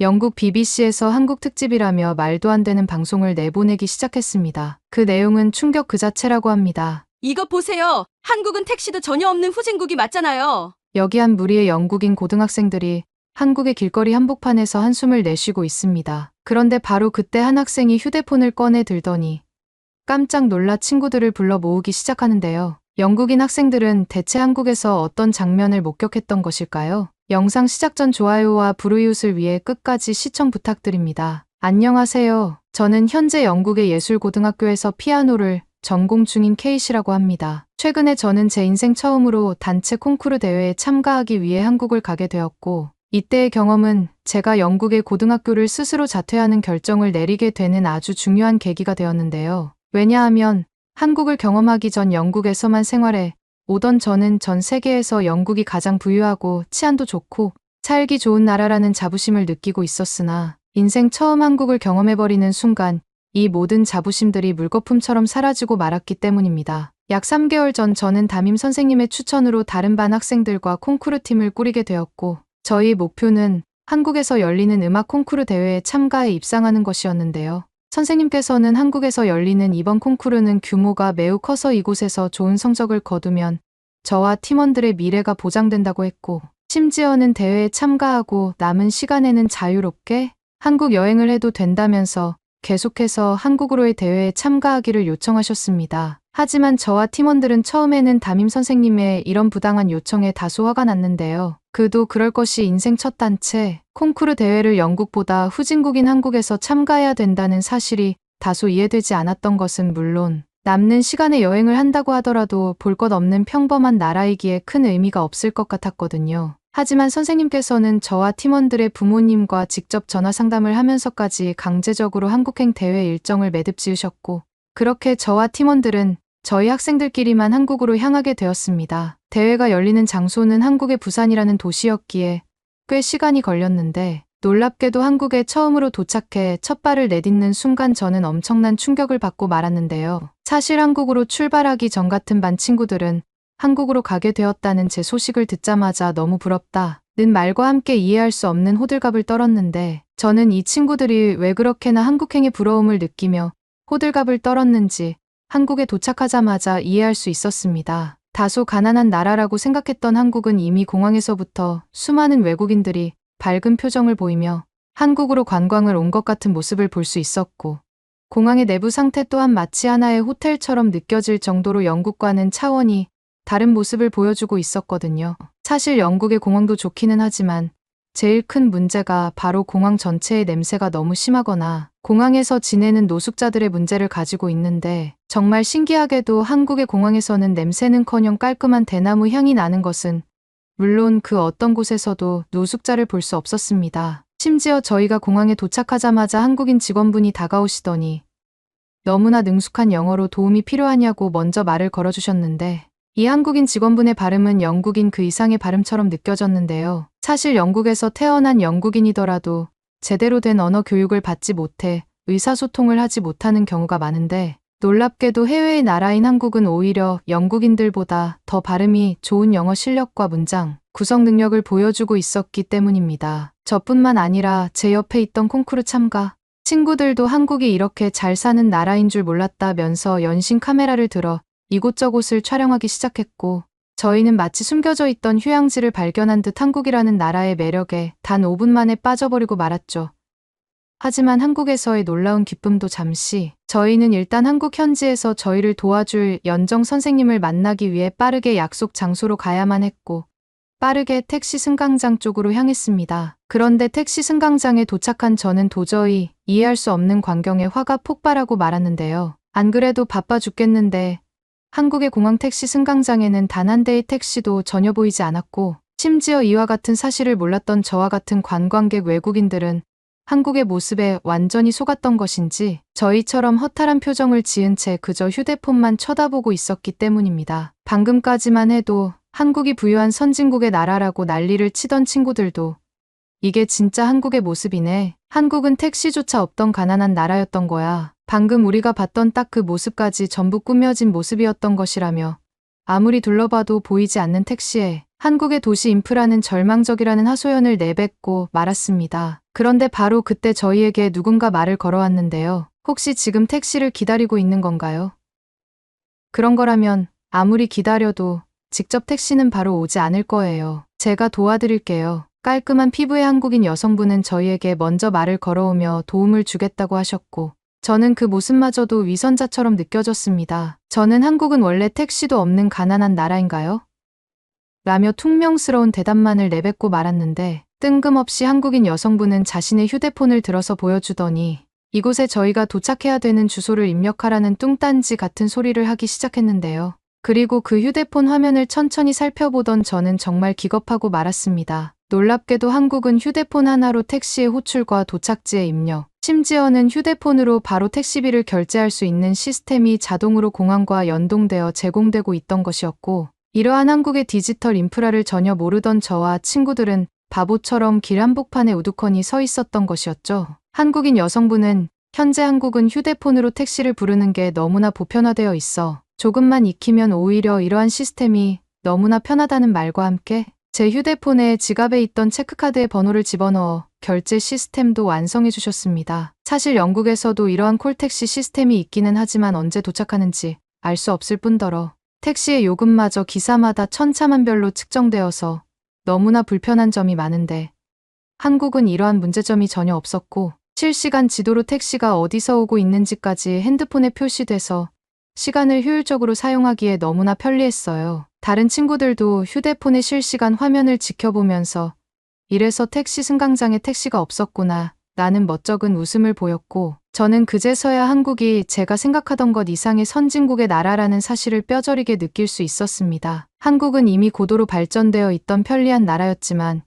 영국 BBC에서 한국 특집이라며 말도 안 되는 방송을 내보내기 시작했습니다. 그 내용은 충격 그 자체라고 합니다. 이것 보세요. 한국은 택시도 전혀 없는 후진국이 맞잖아요. 여기 한 무리의 영국인 고등학생들이 한국의 길거리 한복판에서 한숨을 내쉬고 있습니다. 그런데 바로 그때 한 학생이 휴대폰을 꺼내 들더니 깜짝 놀라 친구들을 불러 모으기 시작하는데요. 영국인 학생들은 대체 한국에서 어떤 장면을 목격했던 것일까요? 영상 시작 전 좋아요와 불우이웃을 위해 끝까지 시청 부탁드립니다. 안녕하세요. 저는 현재 영국의 예술고등학교에서 피아노를 전공 중인 케이시라고 합니다. 최근에 저는 제 인생 처음으로 단체 콩쿠르 대회에 참가하기 위해 한국을 가게 되었고, 이때의 경험은 제가 영국의 고등학교를 스스로 자퇴하는 결정을 내리게 되는 아주 중요한 계기가 되었는데요. 왜냐하면 한국을 경험하기 전 영국에서만 생활해 오던 저는 전 세계에서 영국이 가장 부유하고 치안도 좋고 살기 좋은 나라라는 자부심을 느끼고 있었으나 인생 처음 한국을 경험해버리는 순간 이 모든 자부심들이 물거품처럼 사라지고 말았기 때문입니다. 약 3개월 전 저는 담임 선생님의 추천으로 다른 반 학생들과 콩쿠르 팀을 꾸리게 되었고 저희 목표는 한국에서 열리는 음악 콩쿠르 대회에 참가해 입상하는 것이었는데요. 선생님께서는 한국에서 열리는 이번 콩쿠르는 규모가 매우 커서 이곳에서 좋은 성적을 거두면 저와 팀원들의 미래가 보장된다고 했고 심지어는 대회에 참가하고 남은 시간에는 자유롭게 한국 여행을 해도 된다면서 계속해서 한국으로의 대회에 참가하기를 요청하셨습니다. 하지만 저와 팀원들은 처음에는 담임 선생님의 이런 부당한 요청에 다소 화가 났는데요. 그도 그럴 것이 인생 첫 단체 콩쿠르 대회를 영국보다 후진국인 한국에서 참가해야 된다는 사실이 다소 이해되지 않았던 것은 물론 남는 시간에 여행을 한다고 하더라도 볼 것 없는 평범한 나라이기에 큰 의미가 없을 것 같았거든요. 하지만 선생님께서는 저와 팀원들의 부모님과 직접 전화 상담을 하면서까지 강제적으로 한국행 대회 일정을 매듭 지으셨고 그렇게 저와 팀원들은 저희 학생들끼리만 한국으로 향하게 되었습니다. 대회가 열리는 장소는 한국의 부산이라는 도시였기에 꽤 시간이 걸렸는데 놀랍게도 한국에 처음으로 도착해 첫 발을 내딛는 순간 저는 엄청난 충격을 받고 말았는데요. 사실 한국으로 출발하기 전 같은 반 친구들은 한국으로 가게 되었다는 제 소식을 듣자마자 너무 부럽다 는 말과 함께 이해할 수 없는 호들갑을 떨었는데 저는 이 친구들이 왜 그렇게나 한국행의 부러움을 느끼며 호들갑을 떨었는지 한국에 도착하자마자 이해할 수 있었습니다. 다소 가난한 나라라고 생각했던 한국은 이미 공항에서부터 수많은 외국인들이 밝은 표정을 보이며 한국으로 관광을 온 것 같은 모습을 볼 수 있었고 공항의 내부 상태 또한 마치 하나의 호텔처럼 느껴질 정도로 영국과는 차원이 다른 모습을 보여주고 있었거든요. 사실 영국의 공항도 좋기는 하지만 제일 큰 문제가 바로 공항 전체의 냄새가 너무 심하거나 공항에서 지내는 노숙자들의 문제를 가지고 있는데 정말 신기하게도 한국의 공항에서는 냄새는커녕 깔끔한 대나무 향이 나는 것은 물론 그 어떤 곳에서도 노숙자를 볼 수 없었습니다. 심지어 저희가 공항에 도착하자마자 한국인 직원분이 다가오시더니 너무나 능숙한 영어로 도움이 필요하냐고 먼저 말을 걸어주셨는데 이 한국인 직원분의 발음은 영국인 그 이상의 발음처럼 느껴졌는데요. 사실 영국에서 태어난 영국인이더라도 제대로 된 언어 교육을 받지 못해 의사소통을 하지 못하는 경우가 많은데 놀랍게도 해외의 나라인 한국은 오히려 영국인들보다 더 발음이 좋은 영어 실력과 문장, 구성 능력을 보여주고 있었기 때문입니다. 저뿐만 아니라 제 옆에 있던 콩쿠르 참가 친구들도 한국이 이렇게 잘 사는 나라인 줄 몰랐다면서 연신 카메라를 들어 이곳저곳을 촬영하기 시작했고 저희는 마치 숨겨져 있던 휴양지를 발견한 듯 한국이라는 나라의 매력에 단 5분 만에 빠져버리고 말았죠. 하지만 한국에서의 놀라운 기쁨도 잠시 저희는 일단 한국 현지에서 저희를 도와줄 연정 선생님을 만나기 위해 빠르게 약속 장소로 가야만 했고 빠르게 택시 승강장 쪽으로 향했습니다. 그런데 택시 승강장에 도착한 저는 도저히 이해할 수 없는 광경에 화가 폭발하고 말았는데요. 안 그래도 바빠 죽겠는데 한국의 공항 택시 승강장에는 단 한 대의 택시도 전혀 보이지 않았고 심지어 이와 같은 사실을 몰랐던 저와 같은 관광객 외국인들은 한국의 모습에 완전히 속았던 것인지 저희처럼 허탈한 표정을 지은 채 그저 휴대폰만 쳐다보고 있었기 때문입니다. 방금까지만 해도 한국이 부유한 선진국의 나라라고 난리를 치던 친구들도 이게 진짜 한국의 모습이네. 한국은 택시조차 없던 가난한 나라였던 거야. 방금 우리가 봤던 딱 그 모습까지 전부 꾸며진 모습이었던 것이라며 아무리 둘러봐도 보이지 않는 택시에 한국의 도시 인프라는 절망적이라는 하소연을 내뱉고 말았습니다. 그런데 바로 그때 저희에게 누군가 말을 걸어왔는데요. 혹시 지금 택시를 기다리고 있는 건가요? 그런 거라면 아무리 기다려도 직접 택시는 바로 오지 않을 거예요. 제가 도와드릴게요. 깔끔한 피부의 한국인 여성분은 저희에게 먼저 말을 걸어오며 도움을 주겠다고 하셨고, 저는 그 모습마저도 위선자처럼 느껴졌습니다. 저는 한국은 원래 택시도 없는 가난한 나라인가요? 라며 퉁명스러운 대답만을 내뱉고 말았는데, 뜬금없이 한국인 여성분은 자신의 휴대폰을 들어서 보여주더니 이곳에 저희가 도착해야 되는 주소를 입력하라는 뚱딴지 같은 소리를 하기 시작했는데요. 그리고 그 휴대폰 화면을 천천히 살펴보던 저는 정말 기겁하고 말았습니다. 놀랍게도 한국은 휴대폰 하나로 택시의 호출과 도착지의 입력, 심지어는 휴대폰으로 바로 택시비를 결제할 수 있는 시스템이 자동으로 공항과 연동되어 제공되고 있던 것이었고, 이러한 한국의 디지털 인프라를 전혀 모르던 저와 친구들은 바보처럼 길 한복판에 우두커니 서 있었던 것이었죠. 한국인 여성분은 현재 한국은 휴대폰으로 택시를 부르는 게 너무나 보편화되어 있어 조금만 익히면 오히려 이러한 시스템이 너무나 편하다는 말과 함께 제 휴대폰에 지갑에 있던 체크카드의 번호를 집어넣어 결제 시스템도 완성해 주셨습니다. 사실 영국에서도 이러한 콜택시 시스템이 있기는 하지만 언제 도착하는지 알 수 없을 뿐더러 택시의 요금마저 기사마다 천차만별로 측정되어서 너무나 불편한 점이 많은데, 한국은 이러한 문제점이 전혀 없었고 실시간 지도로 택시가 어디서 오고 있는지까지 핸드폰에 표시돼서 시간을 효율적으로 사용하기에 너무나 편리했어요. 다른 친구들도 휴대폰의 실시간 화면을 지켜보면서 이래서 택시 승강장에 택시가 없었구나 라는 멋쩍은 웃음을 보였고, 저는 그제서야 한국이 제가 생각하던 것 이상의 선진국의 나라라는 사실을 뼈저리게 느낄 수 있었습니다. 한국은 이미 고도로 발전되어 있던 편리한 나라였지만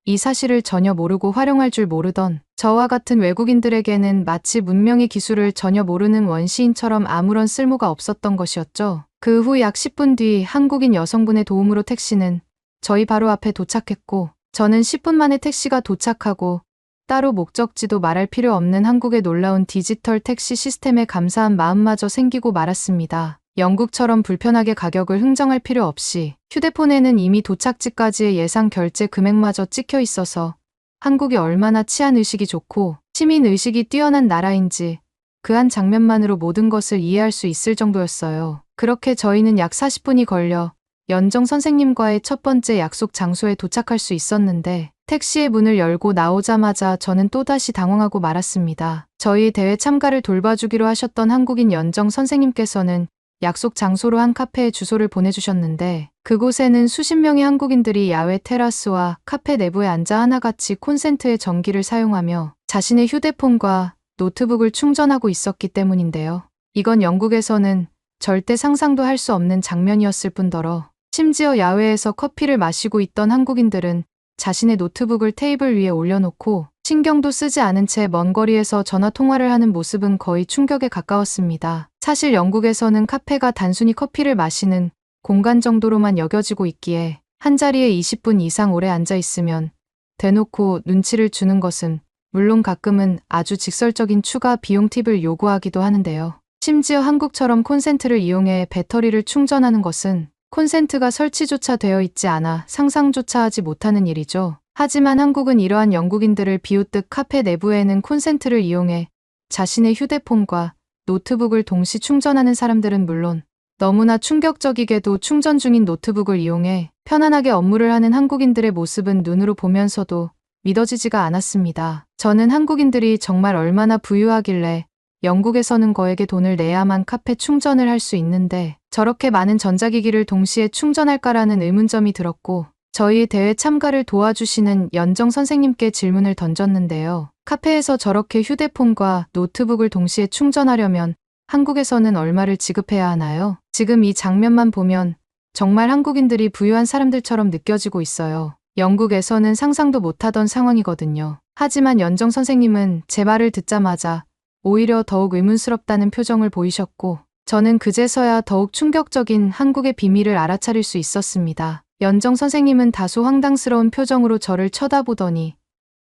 이 사실을 전혀 모르고 활용할 줄 모르던 저와 같은 외국인들에게는 마치 문명의 기술을 전혀 모르는 원시인처럼 아무런 쓸모가 없었던 것이었죠. 그 후 약 10분 뒤 한국인 여성분의 도움으로 택시는 저희 바로 앞에 도착했고, 저는 10분 만에 택시가 도착하고 따로 목적지도 말할 필요 없는 한국의 놀라운 디지털 택시 시스템에 감사한 마음마저 생기고 말았습니다. 영국처럼 불편하게 가격을 흥정할 필요 없이 휴대폰에는 이미 도착지까지의 예상 결제 금액마저 찍혀 있어서 한국이 얼마나 치안의식이 좋고 시민의식이 뛰어난 나라인지 그 한 장면만으로 모든 것을 이해할 수 있을 정도였어요. 그렇게 저희는 약 40분이 걸려 연정 선생님과의 첫 번째 약속 장소에 도착할 수 있었는데, 택시의 문을 열고 나오자마자 저는 또다시 당황하고 말았습니다. 저희 대회 참가를 돌봐주기로 하셨던 한국인 연정 선생님께서는 약속 장소로 한 카페의 주소를 보내주셨는데, 그곳에는 수십 명의 한국인들이 야외 테라스와 카페 내부에 앉아 하나같이 콘센트의 전기를 사용하며 자신의 휴대폰과 노트북을 충전하고 있었기 때문인데요. 이건 영국에서는 절대 상상도 할 수 없는 장면이었을 뿐더러 심지어 야외에서 커피를 마시고 있던 한국인들은 자신의 노트북을 테이블 위에 올려놓고 신경도 쓰지 않은 채 먼 거리에서 전화 통화를 하는 모습은 거의 충격에 가까웠습니다. 사실 영국에서는 카페가 단순히 커피를 마시는 공간 정도로만 여겨지고 있기에 한자리에 20분 이상 오래 앉아 있으면 대놓고 눈치를 주는 것은 물론 가끔은 아주 직설적인 추가 비용 팁을 요구하기도 하는데요. 심지어 한국처럼 콘센트를 이용해 배터리를 충전하는 것은 콘센트가 설치조차 되어 있지 않아 상상조차 하지 못하는 일이죠. 하지만 한국은 이러한 영국인들을 비웃듯 카페 내부에는 콘센트를 이용해 자신의 휴대폰과 노트북을 동시 충전하는 사람들은 물론 너무나 충격적이게도 충전 중인 노트북을 이용해 편안하게 업무를 하는 한국인들의 모습은 눈으로 보면서도 믿어지지가 않았습니다. 저는 한국인들이 정말 얼마나 부유하길래 영국에서는 거액의 돈을 내야만 카페 충전을 할 수 있는데 저렇게 많은 전자기기를 동시에 충전할까라는 의문점이 들었고, 저희 대회 참가를 도와주시는 연정 선생님께 질문을 던졌는데요. 카페에서 저렇게 휴대폰과 노트북을 동시에 충전하려면 한국에서는 얼마를 지급해야 하나요? 지금 이 장면만 보면 정말 한국인들이 부유한 사람들처럼 느껴지고 있어요. 영국에서는 상상도 못하던 상황이거든요. 하지만 연정 선생님은 제 말을 듣자마자 오히려 더욱 의문스럽다는 표정을 보이셨고, 저는 그제서야 더욱 충격적인 한국의 비밀을 알아차릴 수 있었습니다. 연정 선생님은 다소 황당스러운 표정으로 저를 쳐다보더니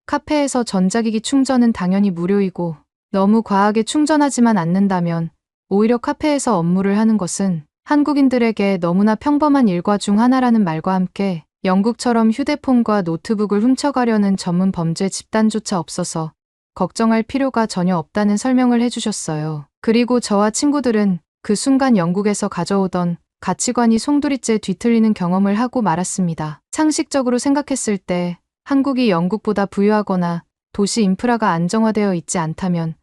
카페에서 전자기기 충전은 당연히 무료이고 너무 과하게 충전하지만 않는다면 오히려 카페에서 업무를 하는 것은 한국인들에게 너무나 평범한 일과 중 하나라는 말과 함께 영국처럼 휴대폰과 노트북을 훔쳐가려는 전문 범죄 집단조차 없어서 걱정할 필요가 전혀 없다는 설명을 해주셨어요. 그리고 저와 친구들은 그 순간 영국에서 가져오던 가치관이 송두리째 뒤틀리는 경험을 하고 말았습니다. 상식적으로 생각했을 때 한국이 영국보다 부유하거나 도시 인프라가 안정화되어 있지 않다면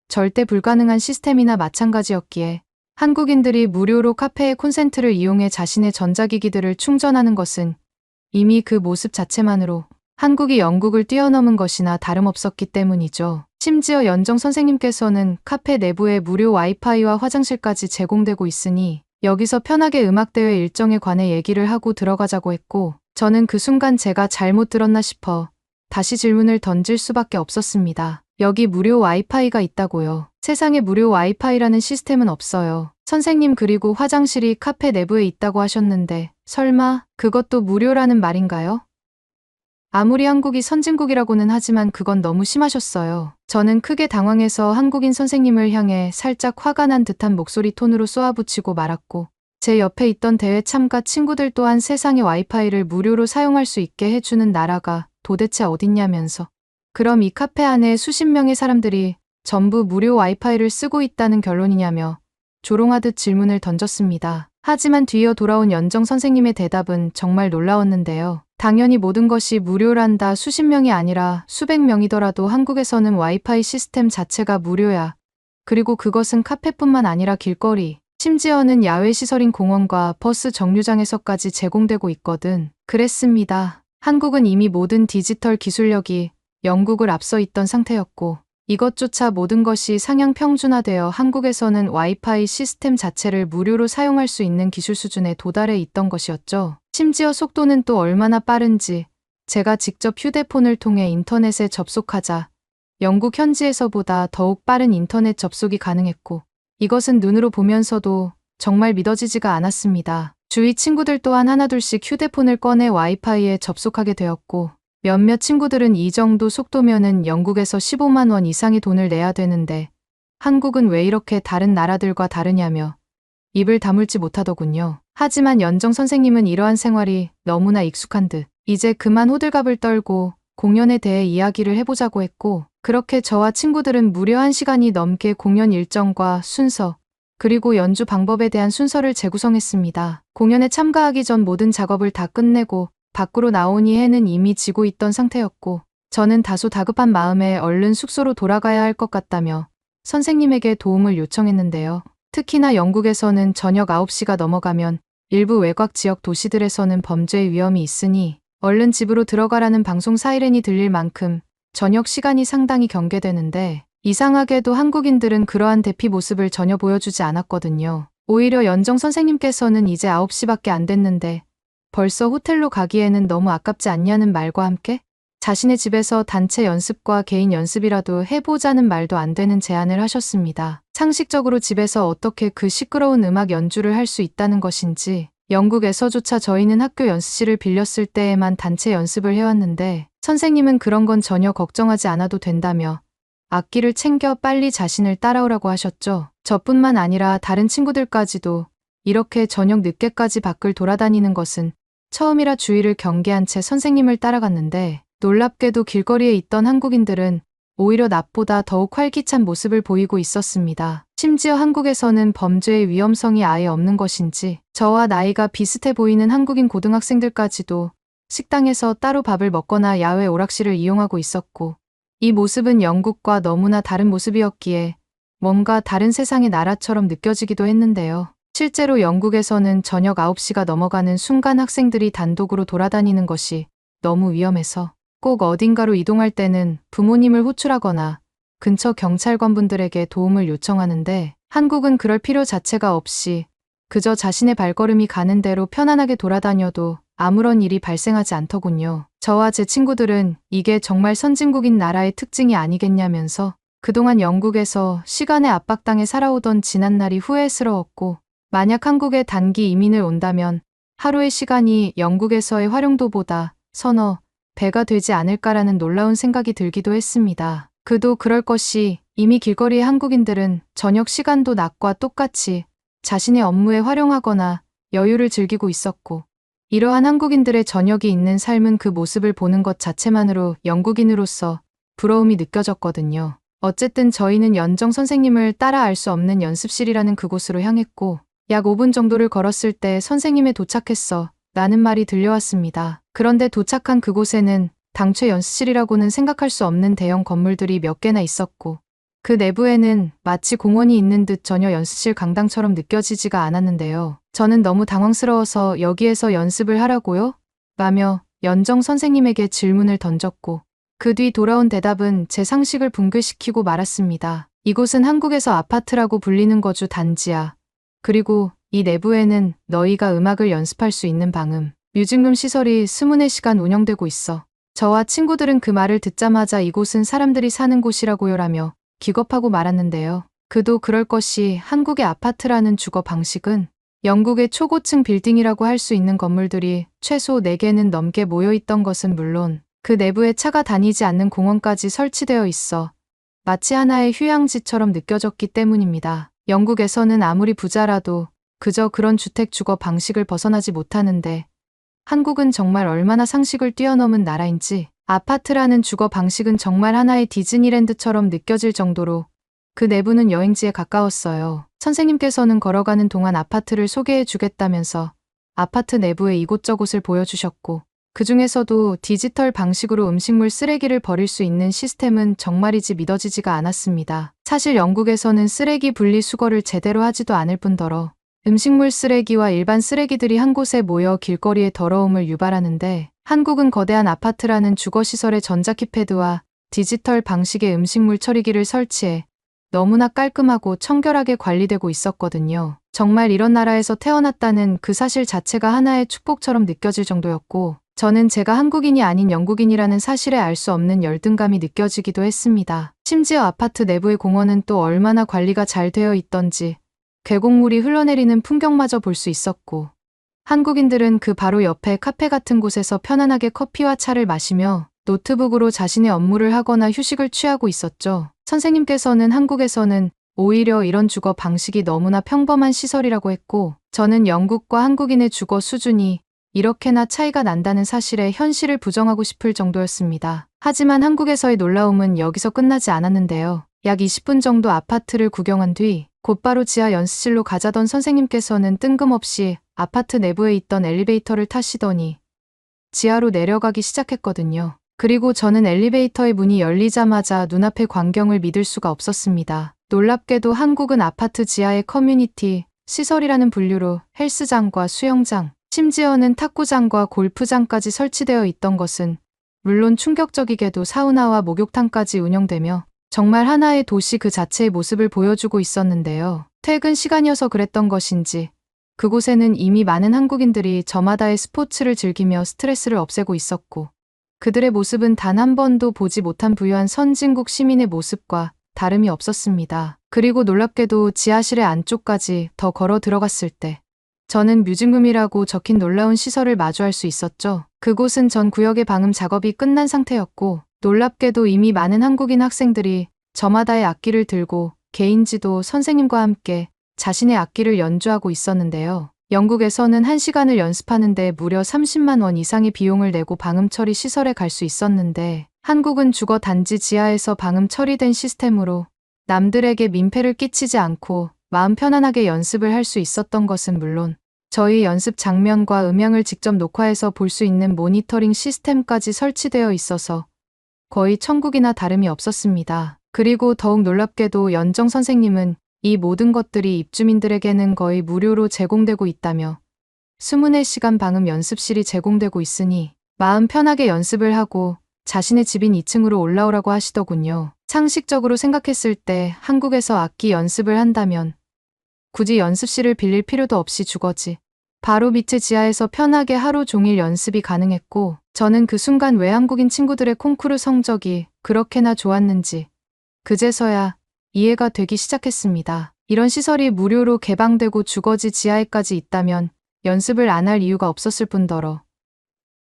절대 불가능한 시스템이나 마찬가지였기에 한국인들이 무료로 카페의 콘센트를 이용해 자신의 전자기기들을 충전하는 것은 이미 그 모습 자체만으로 한국이 영국을 뛰어넘은 것이나 다름없었기 때문이죠. 심지어 연정 선생님께서는 카페 내부에 무료 와이파이와 화장실까지 제공되고 있으니 여기서 편하게 음악대회 일정에 관해 얘기를 하고 들어가자고 했고, 저는 그 순간 제가 잘못 들었나 싶어 다시 질문을 던질 수밖에 없었습니다. 여기 무료 와이파이가 있다고요? 세상에 무료 와이파이라는 시스템은 없어요. 선생님, 그리고 화장실이 카페 내부에 있다고 하셨는데 설마 그것도 무료라는 말인가요? 아무리 한국이 선진국이라고는 하지만 그건 너무 심하셨어요. 저는 크게 당황해서 한국인 선생님을 향해 살짝 화가 난 듯한 목소리 톤으로 쏘아붙이고 말았고, 제 옆에 있던 대회 참가 친구들 또한 세상에 와이파이를 무료로 사용할 수 있게 해주는 나라가 도대체 어딨냐면서, 그럼 이 카페 안에 수십 명의 사람들이 전부 무료 와이파이를 쓰고 있다는 결론이냐며 조롱하듯 질문을 던졌습니다. 하지만 뒤이어 돌아온 연정 선생님의 대답은 정말 놀라웠는데요. 당연히 모든 것이 무료란다. 수십 명이 아니라 수백 명이더라도 한국에서는 와이파이 시스템 자체가 무료야. 그리고 그것은 카페뿐만 아니라 길거리, 심지어는 야외 시설인 공원과 버스 정류장에서까지 제공되고 있거든. 그랬습니다. 한국은 이미 모든 디지털 기술력이 영국을 앞서 있던 상태였고, 이것조차 모든 것이 상향 평준화되어 한국에서는 와이파이 시스템 자체를 무료로 사용할 수 있는 기술 수준에 도달해 있던 것이었죠. 심지어 속도는 또 얼마나 빠른지 제가 직접 휴대폰을 통해 인터넷에 접속하자 영국 현지에서보다 더욱 빠른 인터넷 접속이 가능했고, 이것은 눈으로 보면서도 정말 믿어지지가 않았습니다. 주위 친구들 또한 하나둘씩 휴대폰을 꺼내 와이파이에 접속하게 되었고, 몇몇 친구들은 이 정도 속도면은 영국에서 15만 원 이상의 돈을 내야 되는데 한국은 왜 이렇게 다른 나라들과 다르냐며 입을 다물지 못하더군요. 하지만 연정 선생님은 이러한 생활이 너무나 익숙한 듯 이제 그만 호들갑을 떨고 공연에 대해 이야기를 해보자고 했고, 그렇게 저와 친구들은 무려 1시간이 넘게 공연 일정과 순서, 그리고 연주 방법에 대한 순서를 재구성했습니다. 공연에 참가하기 전 모든 작업을 다 끝내고 밖으로 나오니 해는 이미 지고 있던 상태였고, 저는 다소 다급한 마음에 얼른 숙소로 돌아가야 할 것 같다며 선생님에게 도움을 요청했는데요. 특히나 영국에서는 저녁 9시가 넘어가면 일부 외곽 지역 도시들에서는 범죄의 위험이 있으니 얼른 집으로 들어가라는 방송 사이렌이 들릴 만큼 저녁 시간이 상당히 경계되는데, 이상하게도 한국인들은 그러한 대피 모습을 전혀 보여주지 않았거든요. 오히려 연정 선생님께서는 이제 9시밖에 안 됐는데 벌써 호텔로 가기에는 너무 아깝지 않냐는 말과 함께 자신의 집에서 단체 연습과 개인 연습이라도 해보자는 말도 안 되는 제안을 하셨습니다. 상식적으로 집에서 어떻게 그 시끄러운 음악 연주를 할 수 있다는 것인지, 영국에서조차 저희는 학교 연습실을 빌렸을 때에만 단체 연습을 해왔는데 선생님은 그런 건 전혀 걱정하지 않아도 된다며 악기를 챙겨 빨리 자신을 따라오라고 하셨죠. 저뿐만 아니라 다른 친구들까지도 이렇게 저녁 늦게까지 밖을 돌아다니는 것은 처음이라 주의를 경계한 채 선생님을 따라갔는데, 놀랍게도 길거리에 있던 한국인들은 오히려 낮보다 더욱 활기찬 모습을 보이고 있었습니다. 심지어 한국에서는 범죄의 위험성이 아예 없는 것인지 저와 나이가 비슷해 보이는 한국인 고등학생들까지도 식당에서 따로 밥을 먹거나 야외 오락실을 이용하고 있었고, 이 모습은 영국과 너무나 다른 모습이었기에 뭔가 다른 세상의 나라처럼 느껴지기도 했는데요. 실제로 영국에서는 저녁 9시가 넘어가는 순간 학생들이 단독으로 돌아다니는 것이 너무 위험해서 꼭 어딘가로 이동할 때는 부모님을 호출하거나 근처 경찰관분들에게 도움을 요청하는데, 한국은 그럴 필요 자체가 없이 그저 자신의 발걸음이 가는 대로 편안하게 돌아다녀도 아무런 일이 발생하지 않더군요. 저와 제 친구들은 이게 정말 선진국인 나라의 특징이 아니겠냐면서 그동안 영국에서 시간의 압박당해 살아오던 지난날이 후회스러웠고, 만약 한국에 단기 이민을 온다면 하루의 시간이 영국에서의 활용도보다 서너 배가 되지 않을까라는 놀라운 생각이 들기도 했습니다. 그도 그럴 것이 이미 길거리의 한국인들은 저녁 시간도 낮과 똑같이 자신의 업무에 활용하거나 여유를 즐기고 있었고, 이러한 한국인들의 저녁이 있는 삶은 그 모습을 보는 것 자체만으로 영국인으로서 부러움이 느껴졌거든요. 어쨌든 저희는 연정 선생님을 따라 알 수 없는 연습실이라는 그곳으로 향했고 약 5분 정도를 걸었을 때 선생님에 도착했어 라는 말이 들려왔습니다. 그런데 도착한 그곳에는 당최 연습실이라고는 생각할 수 없는 대형 건물들이 몇 개나 있었고 그 내부에는 마치 공원이 있는 듯 전혀 연습실 강당처럼 느껴지지가 않았는데요. 저는 너무 당황스러워서 여기에서 연습을 하라고요? 라며 연정 선생님에게 질문을 던졌고 그 뒤 돌아온 대답은 제 상식을 붕괴시키고 말았습니다. 이곳은 한국에서 아파트라고 불리는 거주 단지야. 그리고 이 내부에는 너희가 음악을 연습할 수 있는 방음, 뮤직룸 시설이 24시간 운영되고 있어. 저와 친구들은 그 말을 듣자마자 이곳은 사람들이 사는 곳이라고요라며 기겁하고 말았는데요. 그도 그럴 것이 한국의 아파트라는 주거 방식은 영국의 초고층 빌딩이라고 할 수 있는 건물들이 최소 4개는 넘게 모여있던 것은 물론 그 내부에 차가 다니지 않는 공원까지 설치되어 있어 마치 하나의 휴양지처럼 느껴졌기 때문입니다. 영국에서는 아무리 부자라도 그저 그런 주택 주거 방식을 벗어나지 못하는데 한국은 정말 얼마나 상식을 뛰어넘은 나라인지 아파트라는 주거 방식은 정말 하나의 디즈니랜드처럼 느껴질 정도로 그 내부는 여행지에 가까웠어요. 선생님께서는 걸어가는 동안 아파트를 소개해 주겠다면서 아파트 내부의 이곳저곳을 보여주셨고 그 중에서도 디지털 방식으로 음식물 쓰레기를 버릴 수 있는 시스템은 정말이지 믿어지지가 않았습니다. 사실 영국에서는 쓰레기 분리수거를 제대로 하지도 않을 뿐더러 음식물 쓰레기와 일반 쓰레기들이 한 곳에 모여 길거리의 더러움을 유발하는데 한국은 거대한 아파트라는 주거시설에 전자키패드와 디지털 방식의 음식물 처리기를 설치해 너무나 깔끔하고 청결하게 관리되고 있었거든요. 정말 이런 나라에서 태어났다는 그 사실 자체가 하나의 축복처럼 느껴질 정도였고 저는 제가 한국인이 아닌 영국인이라는 사실에 알 수 없는 열등감이 느껴지기도 했습니다. 심지어 아파트 내부의 공원은 또 얼마나 관리가 잘 되어 있던지 계곡물이 흘러내리는 풍경마저 볼 수 있었고 한국인들은 그 바로 옆에 카페 같은 곳에서 편안하게 커피와 차를 마시며 노트북으로 자신의 업무를 하거나 휴식을 취하고 있었죠. 선생님께서는 한국에서는 오히려 이런 주거 방식이 너무나 평범한 시설이라고 했고 저는 영국과 한국인의 주거 수준이 이렇게나 차이가 난다는 사실에 현실을 부정하고 싶을 정도였습니다. 하지만 한국에서의 놀라움은 여기서 끝나지 않았는데요. 약 20분 정도 아파트를 구경한 뒤 곧바로 지하 연습실로 가자던 선생님께서는 뜬금없이 아파트 내부에 있던 엘리베이터를 타시더니 지하로 내려가기 시작했거든요. 그리고 저는 엘리베이터의 문이 열리자마자 눈앞의 광경을 믿을 수가 없었습니다. 놀랍게도 한국은 아파트 지하의 커뮤니티 시설이라는 분류로 헬스장과 수영장, 심지어는 탁구장과 골프장까지 설치되어 있던 것은 물론 충격적이게도 사우나와 목욕탕까지 운영되며 정말 하나의 도시 그 자체의 모습을 보여주고 있었는데요. 퇴근 시간이어서 그랬던 것인지 그곳에는 이미 많은 한국인들이 저마다의 스포츠를 즐기며 스트레스를 없애고 있었고 그들의 모습은 단 한 번도 보지 못한 부유한 선진국 시민의 모습과 다름이 없었습니다. 그리고 놀랍게도 지하실의 안쪽까지 더 걸어 들어갔을 때 저는 뮤직룸이라고 적힌 놀라운 시설을 마주할 수 있었죠. 그곳은 전 구역의 방음 작업이 끝난 상태였고 놀랍게도 이미 많은 한국인 학생들이 저마다의 악기를 들고 개인지도 선생님과 함께 자신의 악기를 연주하고 있었는데요. 영국에서는 1시간을 연습하는데 무려 30만 원 이상의 비용을 내고 방음 처리 시설에 갈 수 있었는데 한국은 주거 단지 지하에서 방음 처리된 시스템으로 남들에게 민폐를 끼치지 않고 마음 편안하게 연습을 할 수 있었던 것은 물론 저희 연습 장면과 음향을 직접 녹화해서 볼 수 있는 모니터링 시스템까지 설치되어 있어서 거의 천국이나 다름이 없었습니다. 그리고 더욱 놀랍게도 연정 선생님은 이 모든 것들이 입주민들에게는 거의 무료로 제공되고 있다며 24시간 방음 연습실이 제공되고 있으니 마음 편하게 연습을 하고 자신의 집인 2층으로 올라오라고 하시더군요. 상식적으로 생각했을 때 한국에서 악기 연습을 한다면 굳이 연습실을 빌릴 필요도 없이 주거지. 바로 밑에 지하에서 편하게 하루 종일 연습이 가능했고 저는 그 순간 왜 한국인 친구들의 콩쿠르 성적이 그렇게나 좋았는지 그제서야 이해가 되기 시작했습니다. 이런 시설이 무료로 개방되고 주거지 지하에까지 있다면 연습을 안 할 이유가 없었을 뿐더러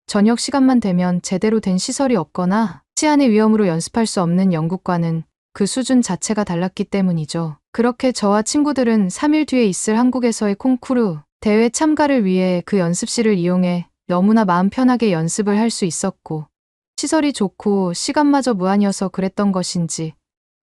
저녁 시간만 되면 제대로 된 시설이 없거나 치안의 위험으로 연습할 수 없는 영국과는 그 수준 자체가 달랐기 때문이죠. 그렇게 저와 친구들은 3일 뒤에 있을 한국에서의 콩쿠르 대회 참가를 위해 그 연습실을 이용해 너무나 마음 편하게 연습을 할 수 있었고 시설이 좋고 시간마저 무한이어서 그랬던 것인지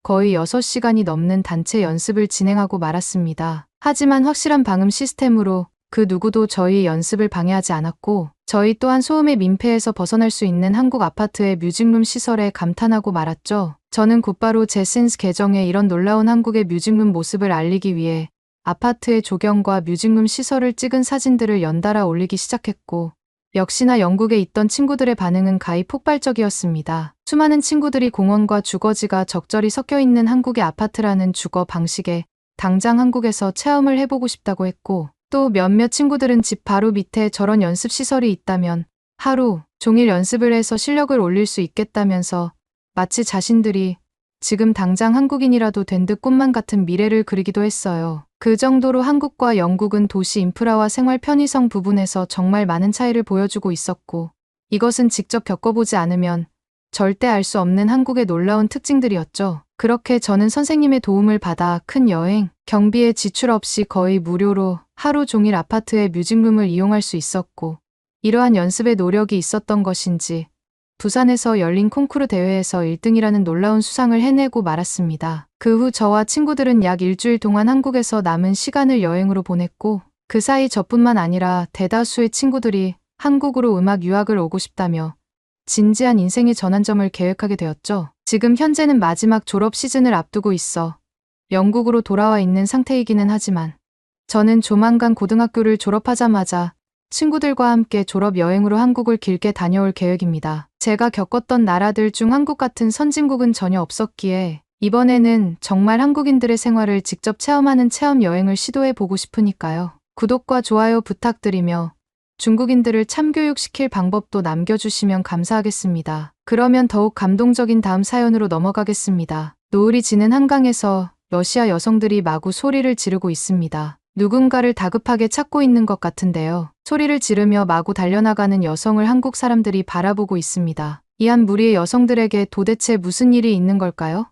거의 6시간이 넘는 단체 연습을 진행하고 말았습니다. 하지만 확실한 방음 시스템으로 그 누구도 저희 연습을 방해하지 않았고 저희 또한 소음의 민폐에서 벗어날 수 있는 한국 아파트의 뮤직룸 시설에 감탄하고 말았죠. 저는 곧바로 제 센스 계정에 이런 놀라운 한국의 뮤직룸 모습을 알리기 위해 아파트의 조경과 뮤직룸 시설을 찍은 사진들을 연달아 올리기 시작했고 역시나 영국에 있던 친구들의 반응은 가히 폭발적이었습니다. 수많은 친구들이 공원과 주거지가 적절히 섞여 있는 한국의 아파트라는 주거 방식에 당장 한국에서 체험을 해보고 싶다고 했고 또 몇몇 친구들은 집 바로 밑에 저런 연습시설이 있다면 하루 종일 연습을 해서 실력을 올릴 수 있겠다면서 마치 자신들이 지금 당장 한국인이라도 된 듯 꿈만 같은 미래를 그리기도 했어요. 그 정도로 한국과 영국은 도시 인프라와 생활 편의성 부분에서 정말 많은 차이를 보여주고 있었고 이것은 직접 겪어보지 않으면 절대 알 수 없는 한국의 놀라운 특징들이었죠. 그렇게 저는 선생님의 도움을 받아 큰 여행, 경비에 지출 없이 거의 무료로 하루 종일 아파트의 뮤직룸을 이용할 수 있었고 이러한 연습의 노력이 있었던 것인지 부산에서 열린 콩쿠르 대회에서 1등이라는 놀라운 수상을 해내고 말았습니다. 그 후 저와 친구들은 약 일주일 동안 한국에서 남은 시간을 여행으로 보냈고 그 사이 저뿐만 아니라 대다수의 친구들이 한국으로 음악 유학을 오고 싶다며 진지한 인생의 전환점을 계획하게 되었죠. 지금 현재는 마지막 졸업 시즌을 앞두고 있어 영국으로 돌아와 있는 상태이기는 하지만 저는 조만간 고등학교를 졸업하자마자 친구들과 함께 졸업 여행으로 한국을 길게 다녀올 계획입니다. 제가 겪었던 나라들 중 한국 같은 선진국은 전혀 없었기에 이번에는 정말 한국인들의 생활을 직접 체험하는 체험 여행을 시도해 보고 싶으니까요. 구독과 좋아요 부탁드리며 중국인들을 참교육시킬 방법도 남겨주시면 감사하겠습니다. 그러면 더욱 감동적인 다음 사연으로 넘어가겠습니다. 노을이 지는 한강에서 러시아 여성들이 마구 소리를 지르고 있습니다. 누군가를 다급하게 찾고 있는 것 같은데요. 소리를 지르며 마구 달려나가는 여성을 한국 사람들이 바라보고 있습니다. 이 한 무리의 여성들에게 도대체 무슨 일이 있는 걸까요?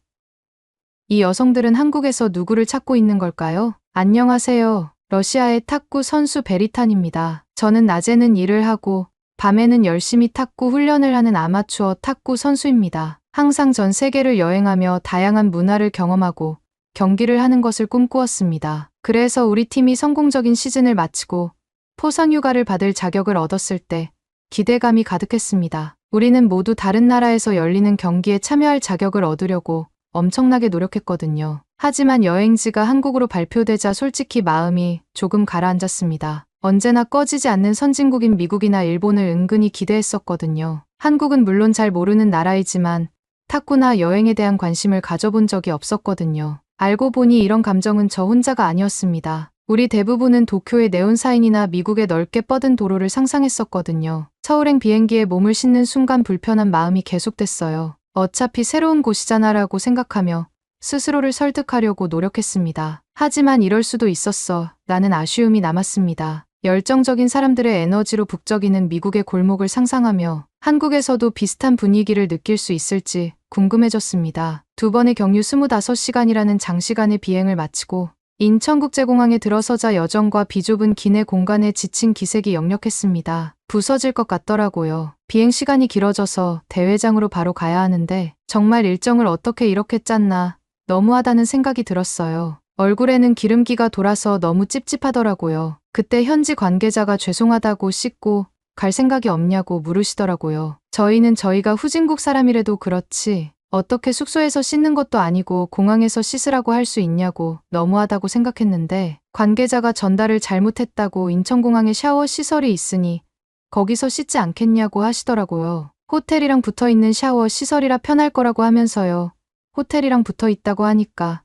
이 여성들은 한국에서 누구를 찾고 있는 걸까요? 안녕하세요. 러시아의 탁구 선수 베리탄입니다. 저는 낮에는 일을 하고 밤에는 열심히 탁구 훈련을 하는 아마추어 탁구 선수입니다. 항상 전 세계를 여행하며 다양한 문화를 경험하고 경기를 하는 것을 꿈꾸었습니다. 그래서 우리 팀이 성공적인 시즌을 마치고 포상휴가를 받을 자격을 얻었을 때 기대감이 가득했습니다. 우리는 모두 다른 나라에서 열리는 경기에 참여할 자격을 얻으려고 엄청나게 노력했거든요. 하지만 여행지가 한국으로 발표되자 솔직히 마음이 조금 가라앉았습니다. 언제나 꺼지지 않는 선진국인 미국이나 일본을 은근히 기대했었거든요. 한국은 물론 잘 모르는 나라이지만 탁구나 여행에 대한 관심을 가져본 적이 없었거든요. 알고 보니 이런 감정은 저 혼자가 아니었습니다. 우리 대부분은 도쿄의 네온사인이나 미국의 넓게 뻗은 도로를 상상했었거든요. 서울행 비행기에 몸을 싣는 순간 불편한 마음이 계속됐어요. 어차피 새로운 곳이잖아라고 생각하며 스스로를 설득하려고 노력했습니다. 하지만 이럴 수도 있었어. 라는 아쉬움이 남았습니다. 열정적인 사람들의 에너지로 북적이는 미국의 골목을 상상하며 한국에서도 비슷한 분위기를 느낄 수 있을지 궁금해졌습니다. 2번의 경유 25시간이라는 장시간의 비행을 마치고 인천국제공항에 들어서자 여정과 비좁은 기내 공간에 지친 기색이 역력했습니다. 부서질 것 같더라고요. 비행 시간이 길어져서 대회장으로 바로 가야 하는데 정말 일정을 어떻게 이렇게 짰나 너무하다는 생각이 들었어요. 얼굴에는 기름기가 돌아서 너무 찝찝하더라고요. 그때 현지 관계자가 죄송하다고 씻고 갈 생각이 없냐고 물으시더라고요. 저희는 저희가 후진국 사람이라도 그렇지 어떻게 숙소에서 씻는 것도 아니고 공항에서 씻으라고 할 수 있냐고 너무하다고 생각했는데 관계자가 전달을 잘못했다고 인천공항에 샤워 시설이 있으니 거기서 씻지 않겠냐고 하시더라고요. 호텔이랑 붙어있는 샤워 시설이라 편할 거라고 하면서요. 호텔이랑 붙어 있다고 하니까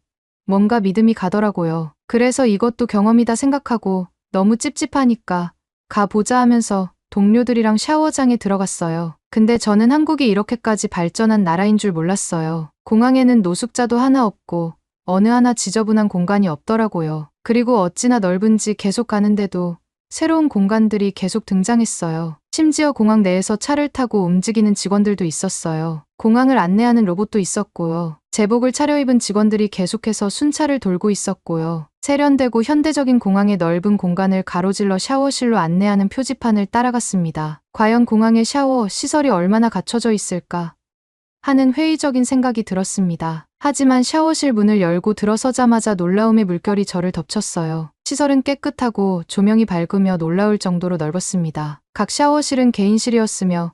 뭔가 믿음이 가더라고요. 그래서 이것도 경험이다 생각하고 너무 찝찝하니까 가보자 하면서 동료들이랑 샤워장에 들어갔어요. 근데 저는 한국이 이렇게까지 발전한 나라인 줄 몰랐어요. 공항에는 노숙자도 하나 없고 어느 하나 지저분한 공간이 없더라고요. 그리고 어찌나 넓은지 계속 가는데도 새로운 공간들이 계속 등장했어요. 심지어 공항 내에서 차를 타고 움직이는 직원들도 있었어요. 공항을 안내하는 로봇도 있었고요. 제복을 차려입은 직원들이 계속해서 순찰을 돌고 있었고요. 세련되고 현대적인 공항의 넓은 공간을 가로질러 샤워실로 안내하는 표지판을 따라갔습니다. 과연 공항의 샤워 시설이 얼마나 갖춰져 있을까 하는 회의적인 생각이 들었습니다. 하지만 샤워실 문을 열고 들어서자마자 놀라움의 물결이 저를 덮쳤어요. 시설은 깨끗하고 조명이 밝으며 놀라울 정도로 넓었습니다. 각 샤워실은 개인실이었으며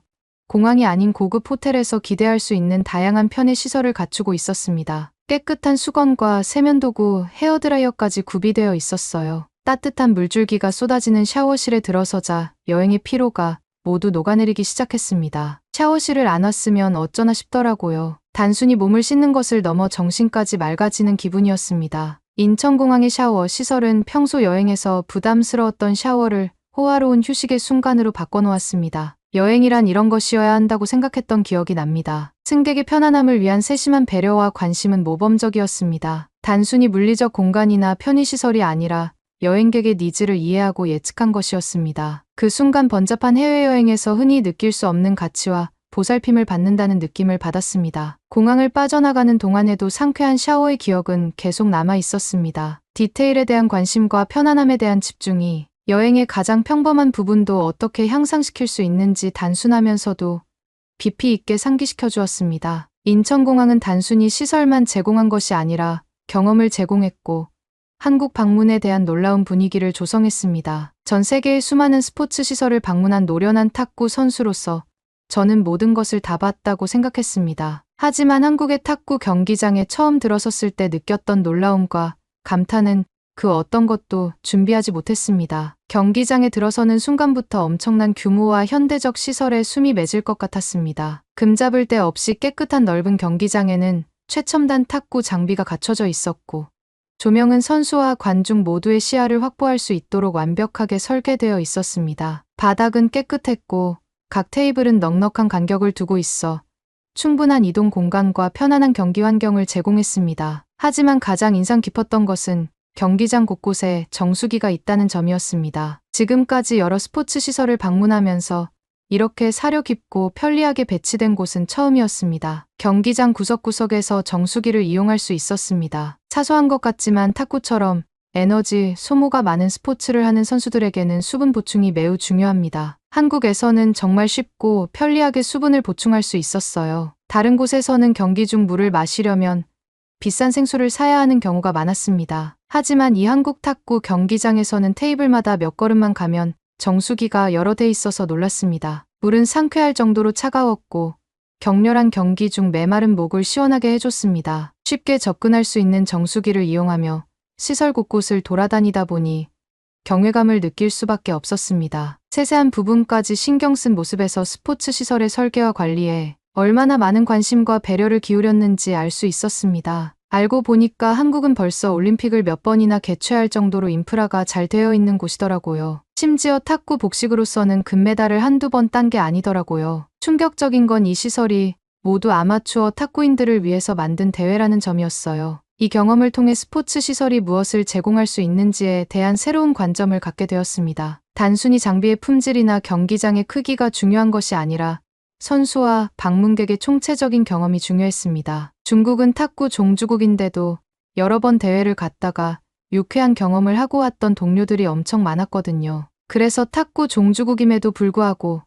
공항이 아닌 고급 호텔에서 기대할 수 있는 다양한 편의 시설을 갖추고 있었습니다. 깨끗한 수건과 세면도구, 헤어드라이어까지 구비되어 있었어요. 따뜻한 물줄기가 쏟아지는 샤워실에 들어서자 여행의 피로가 모두 녹아내리기 시작했습니다. 샤워실을 안 왔으면 어쩌나 싶더라고요. 단순히 몸을 씻는 것을 넘어 정신까지 맑아지는 기분이었습니다. 인천공항의 샤워 시설은 평소 여행에서 부담스러웠던 샤워를 호화로운 휴식의 순간으로 바꿔놓았습니다. 여행이란 이런 것이어야 한다고 생각했던 기억이 납니다. 승객의 편안함을 위한 세심한 배려와 관심은 모범적이었습니다. 단순히 물리적 공간이나 편의시설이 아니라 여행객의 니즈를 이해하고 예측한 것이었습니다. 그 순간 번잡한 해외여행에서 흔히 느낄 수 없는 가치와 보살핌을 받는다는 느낌을 받았습니다. 공항을 빠져나가는 동안에도 상쾌한 샤워의 기억은 계속 남아 있었습니다. 디테일에 대한 관심과 편안함에 대한 집중이 여행의 가장 평범한 부분도 어떻게 향상시킬 수 있는지 단순하면서도 깊이 있게 상기시켜 주었습니다. 인천공항은 단순히 시설만 제공한 것이 아니라 경험을 제공했고 한국 방문에 대한 놀라운 분위기를 조성했습니다. 전 세계의 수많은 스포츠 시설을 방문한 노련한 탁구 선수로서 저는 모든 것을 다 봤다고 생각했습니다. 하지만 한국의 탁구 경기장에 처음 들어섰을 때 느꼈던 놀라움과 감탄은 그 어떤 것도 준비하지 못했습니다. 경기장에 들어서는 순간부터 엄청난 규모와 현대적 시설에 숨이 맺을 것 같았습니다. 금잡을 데 없이 깨끗한 넓은 경기장에는 최첨단 탁구 장비가 갖춰져 있었고 조명은 선수와 관중 모두의 시야를 확보할 수 있도록 완벽하게 설계되어 있었습니다. 바닥은 깨끗했고 각 테이블은 넉넉한 간격을 두고 있어 충분한 이동 공간과 편안한 경기 환경을 제공했습니다. 하지만 가장 인상 깊었던 것은 경기장 곳곳에 정수기가 있다는 점이었습니다. 지금까지 여러 스포츠 시설을 방문하면서 이렇게 사려 깊고 편리하게 배치된 곳은 처음이었습니다. 경기장 구석구석에서 정수기를 이용할 수 있었습니다. 사소한 것 같지만 탁구처럼 에너지 소모가 많은 스포츠를 하는 선수들에게는 수분 보충이 매우 중요합니다. 한국에서는 정말 쉽고 편리하게 수분을 보충할 수 있었어요. 다른 곳에서는 경기 중 물을 마시려면 비싼 생수를 사야 하는 경우가 많았습니다. 하지만 이 한국 탁구 경기장에서는 테이블마다 몇 걸음만 가면 정수기가 여러 대 있어서 놀랐습니다. 물은 상쾌할 정도로 차가웠고 격렬한 경기 중 메마른 목을 시원하게 해줬습니다. 쉽게 접근할 수 있는 정수기를 이용하며 시설 곳곳을 돌아다니다 보니 경외감을 느낄 수밖에 없었습니다. 세세한 부분까지 신경 쓴 모습에서 스포츠 시설의 설계와 관리에 얼마나 많은 관심과 배려를 기울였는지 알 수 있었습니다. 알고 보니까 한국은 벌써 올림픽을 몇 번이나 개최할 정도로 인프라가 잘 되어 있는 곳이더라고요. 심지어 탁구 복식으로서는 금메달을 한두 번 딴 게 아니더라고요. 충격적인 건 이 시설이 모두 아마추어 탁구인들을 위해서 만든 대회라는 점이었어요. 이 경험을 통해 스포츠 시설이 무엇을 제공할 수 있는지에 대한 새로운 관점을 갖게 되었습니다. 단순히 장비의 품질이나 경기장의 크기가 중요한 것이 아니라 선수와 방문객의 총체적인 경험이 중요했습니다. 중국은 탁구 종주국인데도 여러 번 대회를 갔다가 유쾌한 경험을 하고 왔던 동료들이 엄청 많았거든요. 그래서 탁구 종주국임에도 불구하고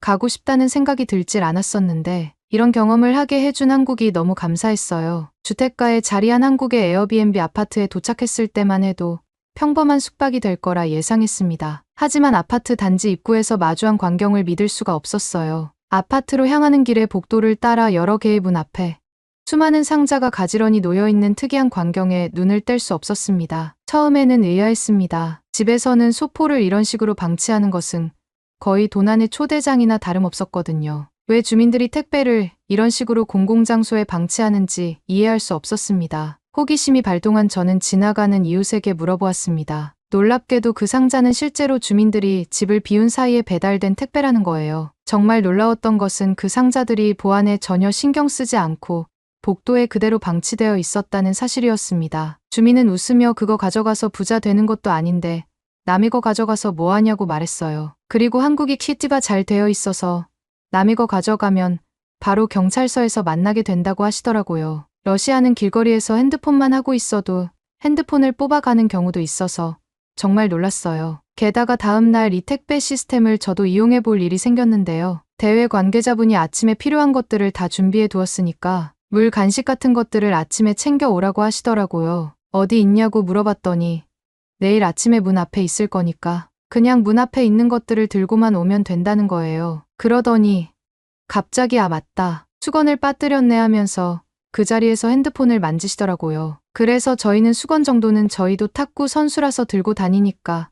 가고 싶다는 생각이 들질 않았었는데 이런 경험을 하게 해준 한국이 너무 감사했어요. 주택가에 자리한 한국의 에어비앤비 아파트에 도착했을 때만 해도 평범한 숙박이 될 거라 예상했습니다. 하지만 아파트 단지 입구에서 마주한 광경을 믿을 수가 없었어요. 아파트로 향하는 길의 복도를 따라 여러 개의 문 앞에 수많은 상자가 가지런히 놓여있는 특이한 광경에 눈을 뗄 수 없었습니다. 처음에는 의아했습니다. 집에서는 소포를 이런 식으로 방치하는 것은 거의 도난의 초대장이나 다름없었거든요. 왜 주민들이 택배를 이런 식으로 공공장소에 방치하는지 이해할 수 없었습니다. 호기심이 발동한 저는 지나가는 이웃에게 물어보았습니다. 놀랍게도 그 상자는 실제로 주민들이 집을 비운 사이에 배달된 택배라는 거예요. 정말 놀라웠던 것은 그 상자들이 보안에 전혀 신경 쓰지 않고 복도에 그대로 방치되어 있었다는 사실이었습니다. 주민은 웃으며 그거 가져가서 부자 되는 것도 아닌데 남의 거 가져가서 뭐 하냐고 말했어요. 그리고 한국이 키티가 잘 되어 있어서 남의 거 가져가면 바로 경찰서에서 만나게 된다고 하시더라고요. 러시아는 길거리에서 핸드폰만 하고 있어도 핸드폰을 뽑아가는 경우도 있어서 정말 놀랐어요. 게다가 다음날 이 택배 시스템을 저도 이용해 볼 일이 생겼는데요. 대회 관계자분이 아침에 필요한 것들을 다 준비해 두었으니까 물, 간식 같은 것들을 아침에 챙겨 오라고 하시더라고요. 어디 있냐고 물어봤더니 내일 아침에 문 앞에 있을 거니까 그냥 문 앞에 있는 것들을 들고만 오면 된다는 거예요. 그러더니 갑자기 아 맞다. 수건을 빠뜨렸네 하면서 그 자리에서 핸드폰을 만지시더라고요. 그래서 저희는 수건 정도는 저희도 탁구 선수라서 들고 다니니까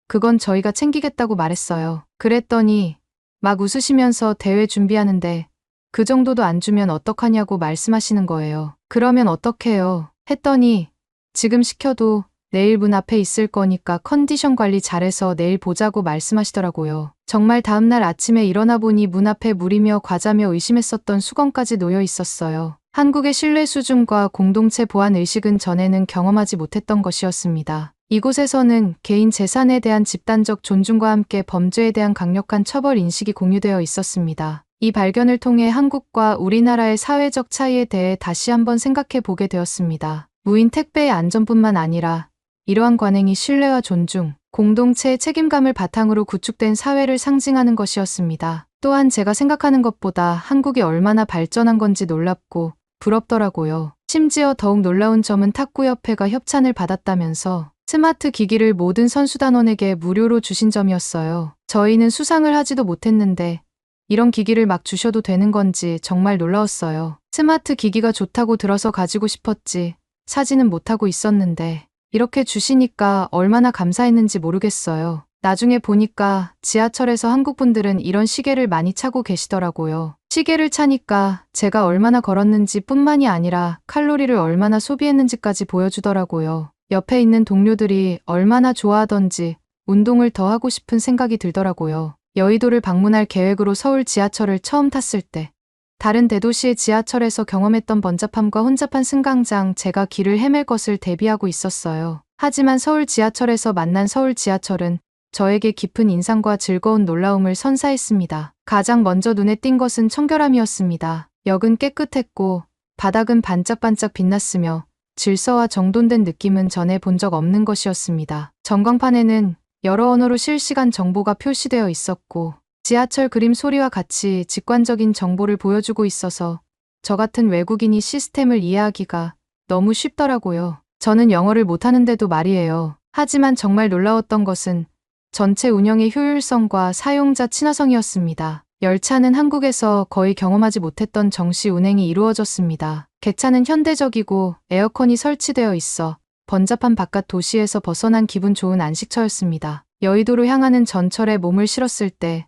그건 저희가 챙기겠다고 말했어요. 그랬더니 막 웃으시면서 대회 준비하는데 그 정도도 안 주면 어떡하냐고 말씀하시는 거예요. 그러면 어떡해요? 했더니 지금 시켜도 내일 문 앞에 있을 거니까 컨디션 관리 잘해서 내일 보자고 말씀하시더라고요. 정말 다음날 아침에 일어나 보니 문 앞에 물이며 과자며 의심했었던 수건까지 놓여 있었어요. 한국의 신뢰 수준과 공동체 보안 의식은 전에는 경험하지 못했던 것이었습니다. 이곳에서는 개인 재산에 대한 집단적 존중과 함께 범죄에 대한 강력한 처벌 인식이 공유되어 있었습니다. 이 발견을 통해 한국과 우리나라의 사회적 차이에 대해 다시 한번 생각해 보게 되었습니다. 무인 택배의 안전뿐만 아니라 이러한 관행이 신뢰와 존중, 공동체의 책임감을 바탕으로 구축된 사회를 상징하는 것이었습니다. 또한 제가 생각하는 것보다 한국이 얼마나 발전한 건지 놀랍고 부럽더라고요. 심지어 더욱 놀라운 점은 탁구협회가 협찬을 받았다면서 스마트 기기를 모든 선수단원에게 무료로 주신 점이었어요. 저희는 수상을 하지도 못했는데 이런 기기를 막 주셔도 되는 건지 정말 놀라웠어요. 스마트 기기가 좋다고 들어서 가지고 싶었지 사지는 못하고 있었는데 이렇게 주시니까 얼마나 감사했는지 모르겠어요. 나중에 보니까 지하철에서 한국 분들은 이런 시계를 많이 차고 계시더라고요. 시계를 차니까 제가 얼마나 걸었는지 뿐만이 아니라 칼로리를 얼마나 소비했는지까지 보여주더라고요. 옆에 있는 동료들이 얼마나 좋아하던지 운동을 더 하고 싶은 생각이 들더라고요. 여의도를 방문할 계획으로 서울 지하철을 처음 탔을 때 다른 대도시의 지하철에서 경험했던 번잡함과 혼잡한 승강장, 제가 길을 헤맬 것을 대비하고 있었어요. 하지만 서울 지하철에서 만난 서울 지하철은 저에게 깊은 인상과 즐거운 놀라움을 선사했습니다. 가장 먼저 눈에 띈 것은 청결함이었습니다. 역은 깨끗했고 바닥은 반짝반짝 빛났으며 질서와 정돈된 느낌은 전에 본 적 없는 것이었습니다. 전광판에는 여러 언어로 실시간 정보가 표시되어 있었고 지하철 그림 소리와 같이 직관적인 정보를 보여주고 있어서 저 같은 외국인이 시스템을 이해하기가 너무 쉽더라고요. 저는 영어를 못하는데도 말이에요. 하지만 정말 놀라웠던 것은 전체 운영의 효율성과 사용자 친화성이었습니다. 열차는 한국에서 거의 경험하지 못했던 정시 운행이 이루어졌습니다. 객차는 현대적이고 에어컨이 설치되어 있어 번잡한 바깥 도시에서 벗어난 기분 좋은 안식처였습니다. 여의도로 향하는 전철에 몸을 실었을 때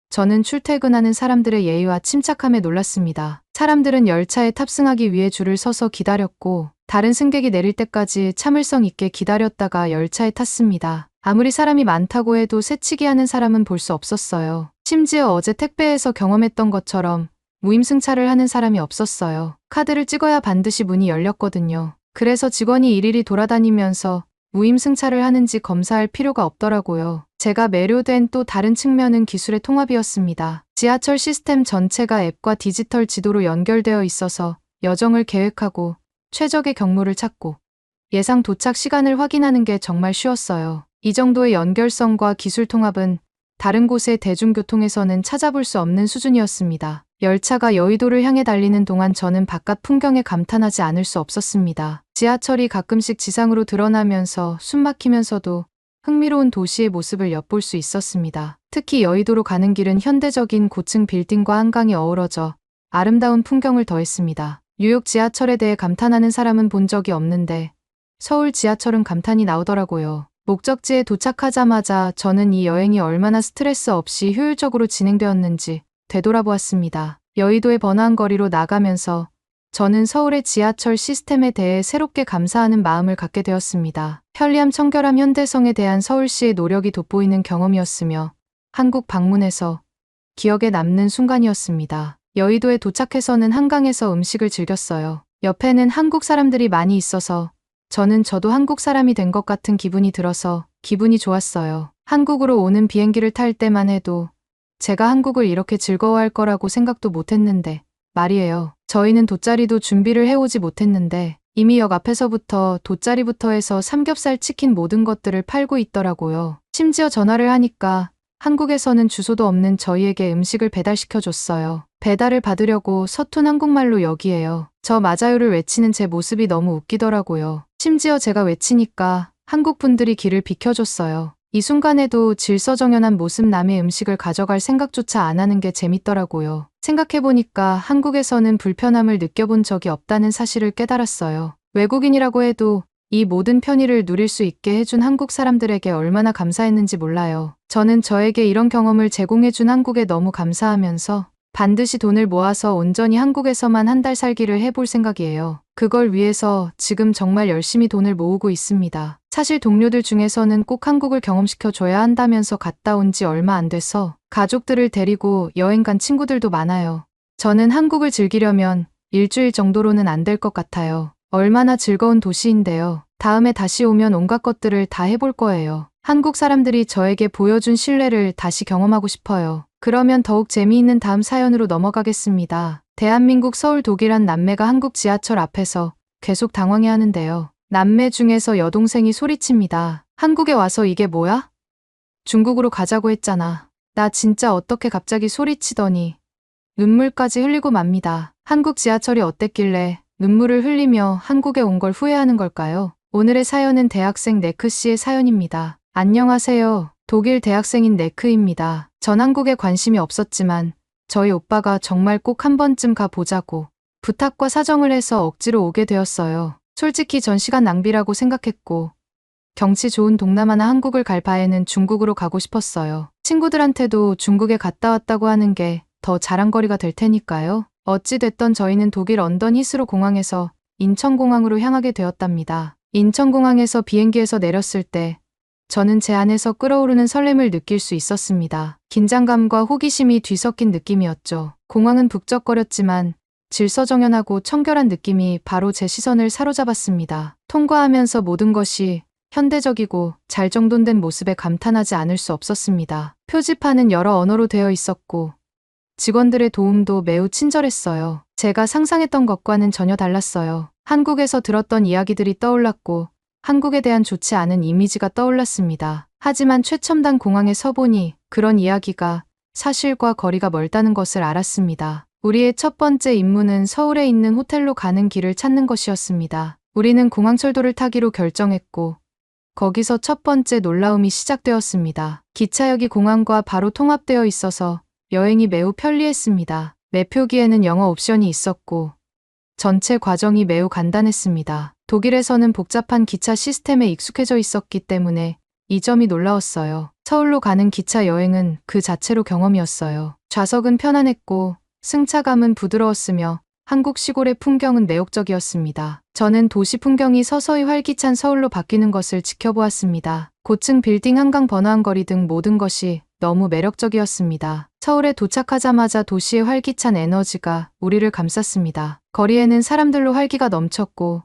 저는 출퇴근하는 사람들의 예의와 침착함에 놀랐습니다. 사람들은 열차에 탑승하기 위해 줄을 서서 기다렸고 다른 승객이 내릴 때까지 참을성 있게 기다렸다가 열차에 탔습니다. 아무리 사람이 많다고 해도 새치기 하는 사람은 볼 수 없었어요. 심지어 어제 택배에서 경험했던 것처럼 무임승차를 하는 사람이 없었어요. 카드를 찍어야 반드시 문이 열렸거든요. 그래서 직원이 일일이 돌아다니면서 무임승차를 하는지 검사할 필요가 없더라고요. 제가 매료된 또 다른 측면은 기술의 통합이었습니다. 지하철 시스템 전체가 앱과 디지털 지도로 연결되어 있어서 여정을 계획하고 최적의 경로를 찾고 예상 도착 시간을 확인하는 게 정말 쉬웠어요. 이 정도의 연결성과 기술 통합은 다른 곳의 대중교통에서는 찾아볼 수 없는 수준이었습니다. 열차가 여의도를 향해 달리는 동안 저는 바깥 풍경에 감탄하지 않을 수 없었습니다. 지하철이 가끔씩 지상으로 드러나면서 숨막히면서도 흥미로운 도시의 모습을 엿볼 수 있었습니다. 특히 여의도로 가는 길은 현대적인 고층 빌딩과 한강이 어우러져 아름다운 풍경을 더했습니다. 뉴욕 지하철에 대해 감탄하는 사람은 본 적이 없는데 서울 지하철은 감탄이 나오더라고요. 목적지에 도착하자마자 저는 이 여행이 얼마나 스트레스 없이 효율적으로 진행되었는지 되돌아보았습니다. 여의도의 번화한 거리로 나가면서 저는 서울의 지하철 시스템에 대해 새롭게 감사하는 마음을 갖게 되었습니다. 편리함, 청결함, 현대성에 대한 서울시의 노력이 돋보이는 경험이었으며 한국 방문에서 기억에 남는 순간이었습니다. 여의도에 도착해서는 한강에서 음식을 즐겼어요. 옆에는 한국 사람들이 많이 있어서 저도 한국 사람이 된 것 같은 기분이 들어서 기분이 좋았어요. 한국으로 오는 비행기를 탈 때만 해도 제가 한국을 이렇게 즐거워할 거라고 생각도 못했는데 말이에요. 저희는 돗자리도 준비를 해오지 못했는데 이미 역 앞에서부터 돗자리부터 해서 삼겹살, 치킨 모든 것들을 팔고 있더라고요. 심지어 전화를 하니까 한국에서는 주소도 없는 저희에게 음식을 배달시켜줬어요. 배달을 받으려고 서툰 한국말로 여기에요. 저 맞아요를 외치는 제 모습이 너무 웃기더라고요. 심지어 제가 외치니까 한국 분들이 길을 비켜줬어요. 이 순간에도 질서정연한 모습, 남의 음식을 가져갈 생각조차 안 하는 게 재밌더라고요. 생각해보니까 한국에서는 불편함을 느껴본 적이 없다는 사실을 깨달았어요. 외국인이라고 해도 이 모든 편의를 누릴 수 있게 해준 한국 사람들에게 얼마나 감사했는지 몰라요. 저는 저에게 이런 경험을 제공해준 한국에 너무 감사하면서 반드시 돈을 모아서 온전히 한국에서만 한 달 살기를 해볼 생각이에요. 그걸 위해서 지금 정말 열심히 돈을 모으고 있습니다. 사실 동료들 중에서는 꼭 한국을 경험시켜줘야 한다면서 갔다 온 지 얼마 안 돼서 가족들을 데리고 여행 간 친구들도 많아요. 저는 한국을 즐기려면 일주일 정도로는 안 될 것 같아요. 얼마나 즐거운 도시인데요. 다음에 다시 오면 온갖 것들을 다 해볼 거예요. 한국 사람들이 저에게 보여준 신뢰를 다시 경험하고 싶어요. 그러면 더욱 재미있는 다음 사연으로 넘어가겠습니다. 대한민국 서울 독일 한 남매가 한국 지하철 앞에서 계속 당황해 하는데요. 남매 중에서 여동생이 소리칩니다. 한국에 와서 이게 뭐야? 중국으로 가자고 했잖아. 나 진짜 어떻게 갑자기 소리치더니 눈물까지 흘리고 맙니다. 한국 지하철이 어땠길래 눈물을 흘리며 한국에 온 걸 후회하는 걸까요? 오늘의 사연은 대학생 네크 씨의 사연입니다. 안녕하세요. 독일 대학생인 네크입니다. 전 한국에 관심이 없었지만 저희 오빠가 정말 꼭 한 번쯤 가보자고 부탁과 사정을 해서 억지로 오게 되었어요. 솔직히 전 시간 낭비라고 생각했고 경치 좋은 동남아나 한국을 갈 바에는 중국으로 가고 싶었어요. 친구들한테도 중국에 갔다 왔다고 하는 게 더 자랑거리가 될 테니까요. 어찌됐던 저희는 독일 런던 히스로 공항에서 인천공항으로 향하게 되었답니다. 인천공항에서 비행기에서 내렸을 때 저는 제 안에서 끓어오르는 설렘을 느낄 수 있었습니다. 긴장감과 호기심이 뒤섞인 느낌이었죠. 공항은 북적거렸지만 질서정연하고 청결한 느낌이 바로 제 시선을 사로잡았습니다. 통과하면서 모든 것이 현대적이고 잘 정돈된 모습에 감탄하지 않을 수 없었습니다. 표지판은 여러 언어로 되어 있었고 직원들의 도움도 매우 친절했어요. 제가 상상했던 것과는 전혀 달랐어요. 한국에서 들었던 이야기들이 떠올랐고 한국에 대한 좋지 않은 이미지가 떠올랐습니다. 하지만 최첨단 공항에 서보니 그런 이야기가 사실과 거리가 멀다는 것을 알았습니다. 우리의 첫 번째 임무는 서울에 있는 호텔로 가는 길을 찾는 것이었습니다. 우리는 공항철도를 타기로 결정했고 거기서 첫 번째 놀라움이 시작되었습니다. 기차역이 공항과 바로 통합되어 있어서 여행이 매우 편리했습니다. 매표기에는 영어 옵션이 있었고 전체 과정이 매우 간단했습니다. 독일에서는 복잡한 기차 시스템에 익숙해져 있었기 때문에 이 점이 놀라웠어요. 서울로 가는 기차 여행은 그 자체로 경험이었어요. 좌석은 편안했고 승차감은 부드러웠으며 한국 시골의 풍경은 매혹적이었습니다. 저는 도시 풍경이 서서히 활기찬 서울로 바뀌는 것을 지켜보았습니다. 고층 빌딩, 한강 번화한 거리 등 모든 것이 너무 매력적이었습니다. 서울에 도착하자마자 도시의 활기찬 에너지가 우리를 감쌌습니다. 거리에는 사람들로 활기가 넘쳤고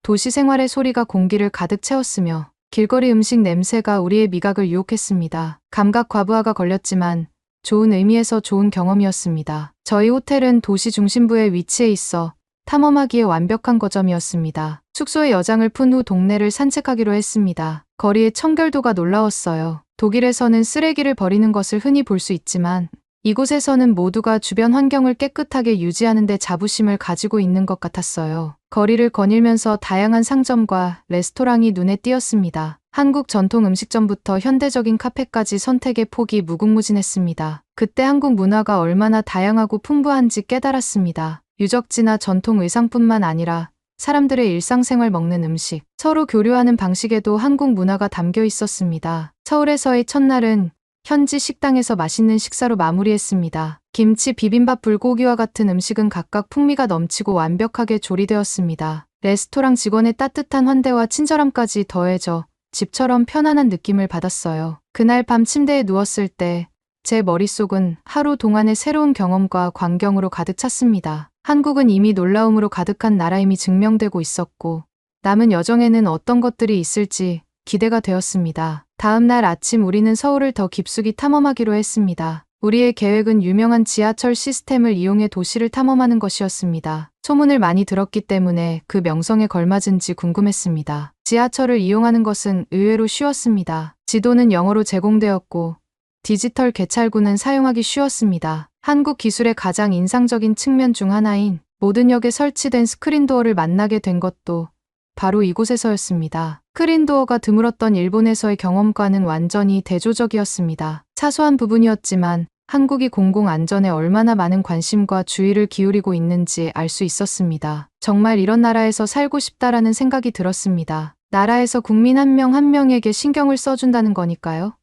도시 생활의 소리가 공기를 가득 채웠으며 길거리 음식 냄새가 우리의 미각을 유혹했습니다. 감각 과부하가 걸렸지만 좋은 의미에서 좋은 경험이었습니다. 저희 호텔은 도시 중심부에 위치해 있어 탐험하기에 완벽한 거점이었습니다. 숙소에 여장을 푼 후 동네를 산책하기로 했습니다. 거리의 청결도가 놀라웠어요. 독일에서는 쓰레기를 버리는 것을 흔히 볼 수 있지만 이곳에서는 모두가 주변 환경을 깨끗하게 유지하는 데 자부심을 가지고 있는 것 같았어요. 거리를 거닐면서 다양한 상점과 레스토랑이 눈에 띄었습니다. 한국 전통 음식점부터 현대적인 카페까지 선택의 폭이 무궁무진했습니다. 그때 한국 문화가 얼마나 다양하고 풍부한지 깨달았습니다. 유적지나 전통 의상뿐만 아니라 사람들의 일상생활, 먹는 음식, 서로 교류하는 방식에도 한국 문화가 담겨 있었습니다. 서울에서의 첫날은 현지 식당에서 맛있는 식사로 마무리했습니다. 김치, 비빔밥, 불고기와 같은 음식은 각각 풍미가 넘치고 완벽하게 조리되었습니다. 레스토랑 직원의 따뜻한 환대와 친절함까지 더해져 집처럼 편안한 느낌을 받았어요. 그날 밤 침대에 누웠을 때 제 머릿속은 하루 동안의 새로운 경험과 광경으로 가득 찼습니다. 한국은 이미 놀라움으로 가득한 나라임이 증명되고 있었고 남은 여정에는 어떤 것들이 있을지 기대가 되었습니다. 다음 날 아침 우리는 서울을 더 깊숙이 탐험하기로 했습니다. 우리의 계획은 유명한 지하철 시스템을 이용해 도시를 탐험하는 것이었습니다. 소문을 많이 들었기 때문에 그 명성에 걸맞은지 궁금했습니다. 지하철을 이용하는 것은 의외로 쉬웠습니다. 지도는 영어로 제공되었고 디지털 개찰구는 사용하기 쉬웠습니다. 한국 기술의 가장 인상적인 측면 중 하나인 모든 역에 설치된 스크린도어를 만나게 된 것도 바로 이곳에서였습니다. 스크린도어가 드물었던 일본에서의 경험과는 완전히 대조적이었습니다. 사소한 부분이었지만 한국이 공공안전에 얼마나 많은 관심과 주의를 기울이고 있는지 알 수 있었습니다. 정말 이런 나라에서 살고 싶다라는 생각이 들었습니다. 나라에서 국민 한 명 한 명에게 신경을 써준다는 거니까요.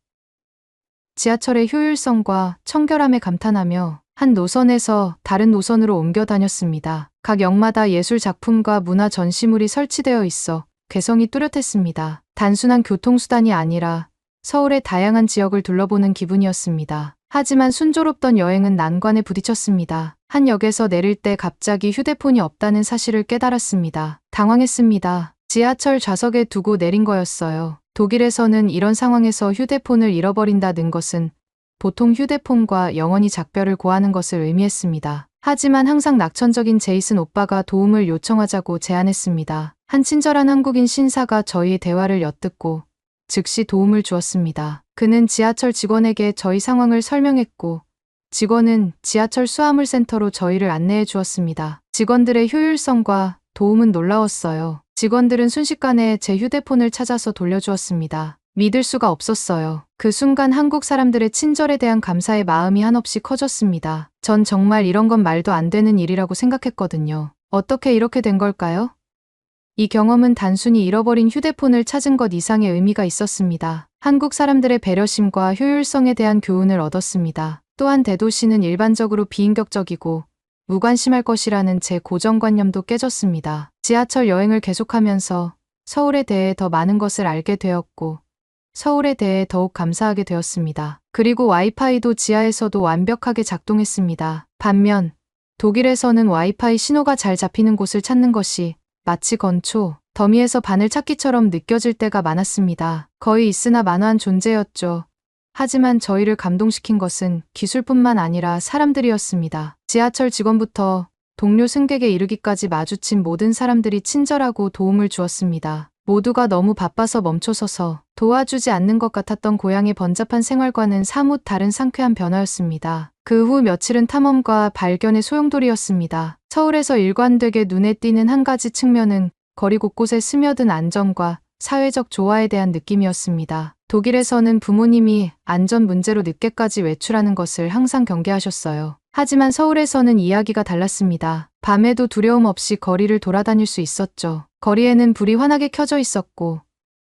지하철의 효율성과 청결함에 감탄하며 한 노선에서 다른 노선으로 옮겨 다녔습니다. 각 역마다 예술 작품과 문화 전시물이 설치되어 있어 개성이 뚜렷했습니다. 단순한 교통수단이 아니라 서울의 다양한 지역을 둘러보는 기분이었습니다. 하지만 순조롭던 여행은 난관에 부딪혔습니다. 한 역에서 내릴 때 갑자기 휴대폰이 없다는 사실을 깨달았습니다. 당황했습니다. 지하철 좌석에 두고 내린 거였어요. 독일에서는 이런 상황에서 휴대폰을 잃어버린다는 것은 보통 휴대폰과 영원히 작별을 고하는 것을 의미했습니다. 하지만 항상 낙천적인 제이슨 오빠가 도움을 요청하자고 제안했습니다. 한 친절한 한국인 신사가 저희의 대화를 엿듣고 즉시 도움을 주었습니다. 그는 지하철 직원에게 저희 상황을 설명했고 직원은 지하철 수화물센터로 저희를 안내해 주었습니다. 직원들의 효율성과 도움은 놀라웠어요. 직원들은 순식간에 제 휴대폰을 찾아서 돌려주었습니다. 믿을 수가 없었어요. 그 순간 한국 사람들의 친절에 대한 감사의 마음이 한없이 커졌습니다. 전 정말 이런 건 말도 안 되는 일이라고 생각했거든요. 어떻게 이렇게 된 걸까요? 이 경험은 단순히 잃어버린 휴대폰을 찾은 것 이상의 의미가 있었습니다. 한국 사람들의 배려심과 효율성에 대한 교훈을 얻었습니다. 또한 대도시는 일반적으로 비인격적이고 무관심할 것이라는 제 고정관념도 깨졌습니다. 지하철 여행을 계속하면서 서울에 대해 더 많은 것을 알게 되었고 서울에 대해 더욱 감사하게 되었습니다. 그리고 와이파이도 지하에서도 완벽하게 작동했습니다. 반면 독일에서는 와이파이 신호가 잘 잡히는 곳을 찾는 것이 마치 건초, 더미에서 바늘 찾기처럼 느껴질 때가 많았습니다. 거의 있으나 마나한 존재였죠. 하지만 저희를 감동시킨 것은 기술뿐만 아니라 사람들이었습니다. 지하철 직원부터 동료 승객에 이르기까지 마주친 모든 사람들이 친절하고 도움을 주었습니다. 모두가 너무 바빠서 멈춰서서 도와주지 않는 것 같았던 고향의 번잡한 생활과는 사뭇 다른 상쾌한 변화였습니다. 그 후 며칠은 탐험과 발견의 소용돌이였습니다. 서울에서 일관되게 눈에 띄는 한 가지 측면은 거리 곳곳에 스며든 안전과 사회적 조화에 대한 느낌이었습니다. 독일에서는 부모님이 안전 문제로 늦게까지 외출하는 것을 항상 경계하셨어요. 하지만 서울에서는 이야기가 달랐습니다. 밤에도 두려움 없이 거리를 돌아다닐 수 있었죠. 거리에는 불이 환하게 켜져 있었고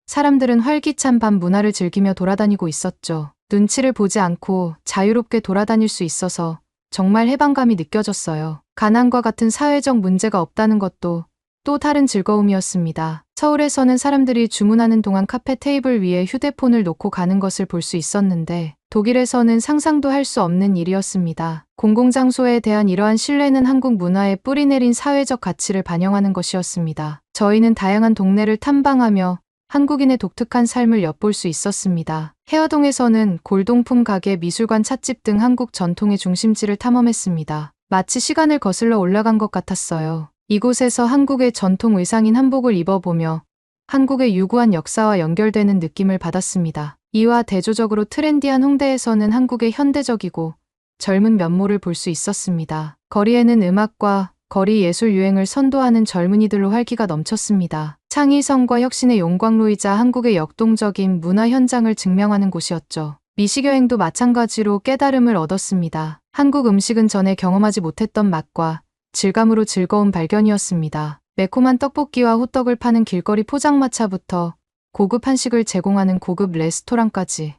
사람들은 활기찬 밤 문화를 즐기며 돌아다니고 있었죠. 눈치를 보지 않고 자유롭게 돌아다닐 수 있어서 정말 해방감이 느껴졌어요. 가난과 같은 사회적 문제가 없다는 것도 또 다른 즐거움이었습니다. 서울에서는 사람들이 주문하는 동안 카페 테이블 위에 휴대폰을 놓고 가는 것을 볼 수 있었는데 독일에서는 상상도 할 수 없는 일이었습니다. 공공장소에 대한 이러한 신뢰는 한국 문화에 뿌리내린 사회적 가치를 반영하는 것이었습니다. 저희는 다양한 동네를 탐방하며 한국인의 독특한 삶을 엿볼 수 있었습니다. 해화동에서는 골동품 가게, 미술관, 찻집 등 한국 전통의 중심지를 탐험했습니다. 마치 시간을 거슬러 올라간 것 같았어요. 이곳에서 한국의 전통 의상인 한복을 입어보며 한국의 유구한 역사와 연결되는 느낌을 받았습니다. 이와 대조적으로 트렌디한 홍대에서는 한국의 현대적이고 젊은 면모를 볼 수 있었습니다. 거리에는 음악과 거리 예술 유행을 선도하는 젊은이들로 활기가 넘쳤습니다. 창의성과 혁신의 용광로이자 한국의 역동적인 문화 현장을 증명하는 곳이었죠. 미식여행도 마찬가지로 깨달음을 얻었습니다. 한국 음식은 전에 경험하지 못했던 맛과 질감으로 즐거운 발견이었습니다. 매콤한 떡볶이와 호떡을 파는 길거리 포장마차부터 고급 한식을 제공하는 고급 레스토랑까지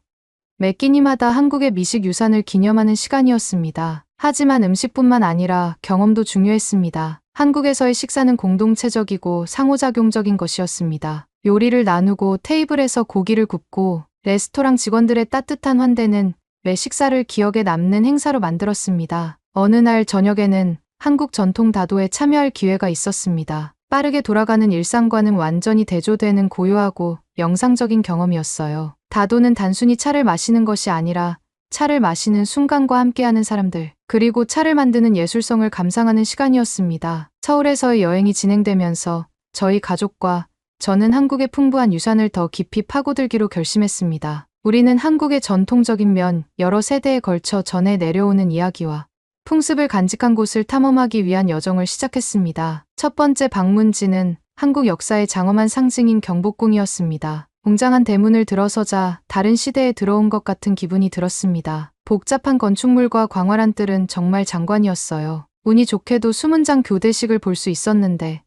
매 끼니마다 한국의 미식 유산을 기념하는 시간이었습니다. 하지만 음식뿐만 아니라 경험도 중요했습니다. 한국에서의 식사는 공동체적이고 상호작용적인 것이었습니다. 요리를 나누고 테이블에서 고기를 굽고 레스토랑 직원들의 따뜻한 환대는 매 식사를 기억에 남는 행사로 만들었습니다. 어느 날 저녁에는 한국 전통 다도에 참여할 기회가 있었습니다. 빠르게 돌아가는 일상과는 완전히 대조되는 고요하고 영상적인 경험이었어요. 다도는 단순히 차를 마시는 것이 아니라 차를 마시는 순간과 함께하는 사람들, 그리고 차를 만드는 예술성을 감상하는 시간이었습니다. 서울에서의 여행이 진행되면서 저희 가족과 저는 한국의 풍부한 유산을 더 깊이 파고들기로 결심했습니다. 우리는 한국의 전통적인 면, 여러 세대에 걸쳐 전해 내려오는 이야기와 풍습을 간직한 곳을 탐험하기 위한 여정을 시작했습니다. 첫 번째 방문지는 한국 역사의 장엄한 상징인 경복궁이었습니다. 웅장한 대문을 들어서자 다른 시대에 들어온 것 같은 기분이 들었습니다. 복잡한 건축물과 광활한 뜰은 정말 장관이었어요. 운이 좋게도 수문장 교대식을 볼 수 있었는데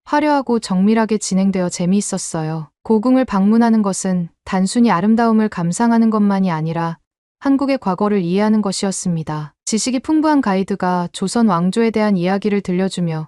화려하고 정밀하게 진행되어 재미있었어요. 고궁을 방문하는 것은 단순히 아름다움을 감상하는 것만이 아니라 한국의 과거를 이해하는 것이었습니다. 지식이 풍부한 가이드가 조선 왕조에 대한 이야기를 들려주며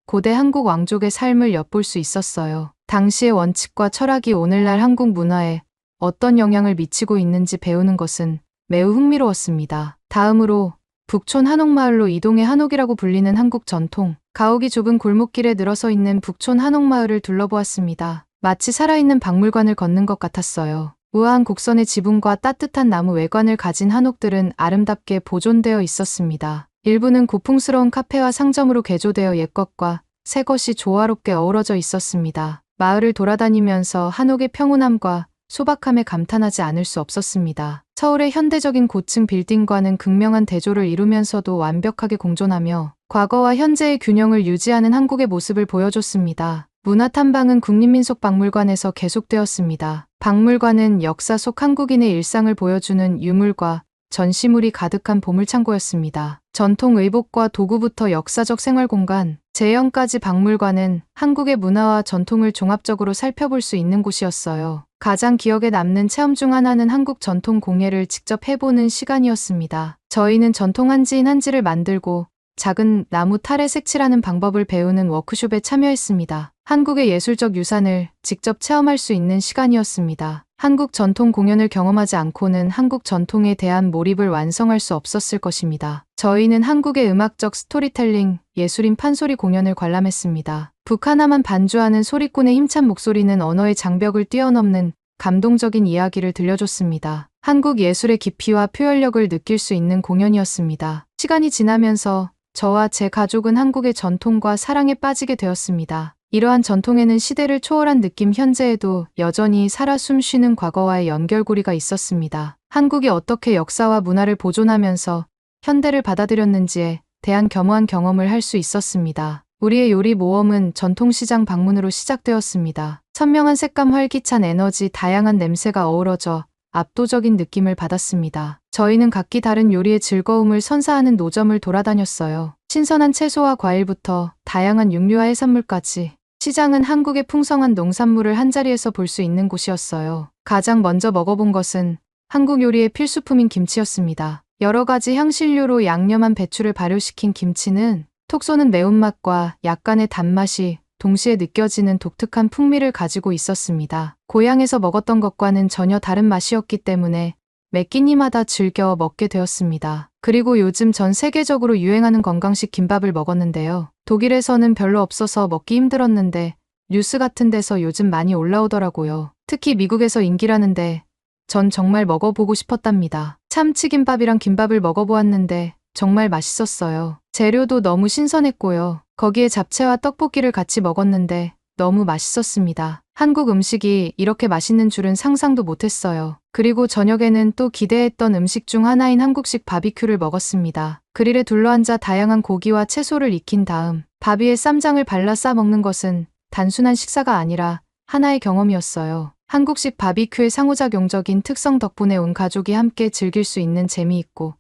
고대 한국 왕족의 삶을 엿볼 수 있었어요. 당시의 원칙과 철학이 오늘날 한국 문화에 어떤 영향을 미치고 있는지 배우는 것은 매우 흥미로웠습니다. 다음으로 북촌 한옥마을로 이동해 한옥이라고 불리는 한국 전통, 가옥이 좁은 골목길에 늘어서 있는 북촌 한옥마을을 둘러보았습니다. 마치 살아있는 박물관을 걷는 것 같았어요. 우아한 곡선의 지붕과 따뜻한 나무 외관을 가진 한옥들은 아름답게 보존되어 있었습니다. 일부는 고풍스러운 카페와 상점으로 개조되어 옛것과 새것이 조화롭게 어우러져 있었습니다. 마을을 돌아다니면서 한옥의 평온함과 소박함에 감탄하지 않을 수 없었습니다. 서울의 현대적인 고층 빌딩과는 극명한 대조를 이루면서도 완벽하게 공존하며 과거와 현재의 균형을 유지하는 한국의 모습을 보여줬습니다. 문화탐방은 국립민속박물관에서 계속되었습니다. 박물관은 역사 속 한국인의 일상을 보여주는 유물과 전시물이 가득한 보물창고였습니다. 전통 의복과 도구부터 역사적 생활공간, 재현까지 박물관은 한국의 문화와 전통을 종합적으로 살펴볼 수 있는 곳이었어요. 가장 기억에 남는 체험 중 하나는 한국 전통 공예를 직접 해보는 시간이었습니다. 저희는 전통 한지인 한지를 만들고 작은 나무 탈에 색칠하는 방법을 배우는 워크숍에 참여했습니다. 한국의 예술적 유산을 직접 체험할 수 있는 시간이었습니다. 한국 전통 공연을 경험하지 않고는 한국 전통에 대한 몰입을 완성할 수 없었을 것입니다. 저희는 한국의 음악적 스토리텔링, 예술인 판소리 공연을 관람했습니다. 북 하나만 반주하는 소리꾼의 힘찬 목소리는 언어의 장벽을 뛰어넘는 감동적인 이야기를 들려줬습니다. 한국 예술의 깊이와 표현력을 느낄 수 있는 공연이었습니다. 시간이 지나면서 저와 제 가족은 한국의 전통과 사랑에 빠지게 되었습니다. 이러한 전통에는 시대를 초월한 느낌, 현재에도 여전히 살아 숨쉬는 과거와의 연결고리가 있었습니다. 한국이 어떻게 역사와 문화를 보존하면서 현대를 받아들였는지에 대한 겸허한 경험을 할 수 있었습니다. 우리의 요리 모험은 전통시장 방문으로 시작되었습니다. 선명한 색감, 활기찬 에너지, 다양한 냄새가 어우러져 압도적인 느낌을 받았습니다. 저희는 각기 다른 요리의 즐거움을 선사하는 노점을 돌아다녔어요. 신선한 채소와 과일부터 다양한 육류와 해산물까지. 시장은 한국의 풍성한 농산물을 한자리에서 볼 수 있는 곳이었어요. 가장 먼저 먹어본 것은 한국 요리의 필수품인 김치였습니다. 여러 가지 향신료로 양념한 배추를 발효시킨 김치는 톡 쏘는 매운맛과 약간의 단맛이 동시에 느껴지는 독특한 풍미를 가지고 있었습니다. 고향에서 먹었던 것과는 전혀 다른 맛이었기 때문에 매 끼니마다 즐겨 먹게 되었습니다. 그리고 요즘 전 세계적으로 유행하는 건강식 김밥을 먹었는데요. 독일에서는 별로 없어서 먹기 힘들었는데 뉴스 같은 데서 요즘 많이 올라오더라고요. 특히 미국에서 인기라는데 전 정말 먹어보고 싶었답니다. 참치김밥이랑 김밥을 먹어보았는데 정말 맛있었어요. 재료도 너무 신선했고요. 거기에 잡채와 떡볶이를 같이 먹었는데 너무 맛있었습니다. 한국 음식이 이렇게 맛있는 줄은 상상도 못했어요. 그리고 저녁에는 또 기대했던 음식 중 하나인 한국식 바비큐를 먹었습니다. 그릴에 둘러앉아 다양한 고기와 채소를 익힌 다음 밥 위에 쌈장을 발라 싸 먹는 것은 단순한 식사가 아니라 하나의 경험이었어요. 한국식 바비큐의 상호작용적인 특성 덕분에 온 가족이 함께 즐길 수 있는 재미있고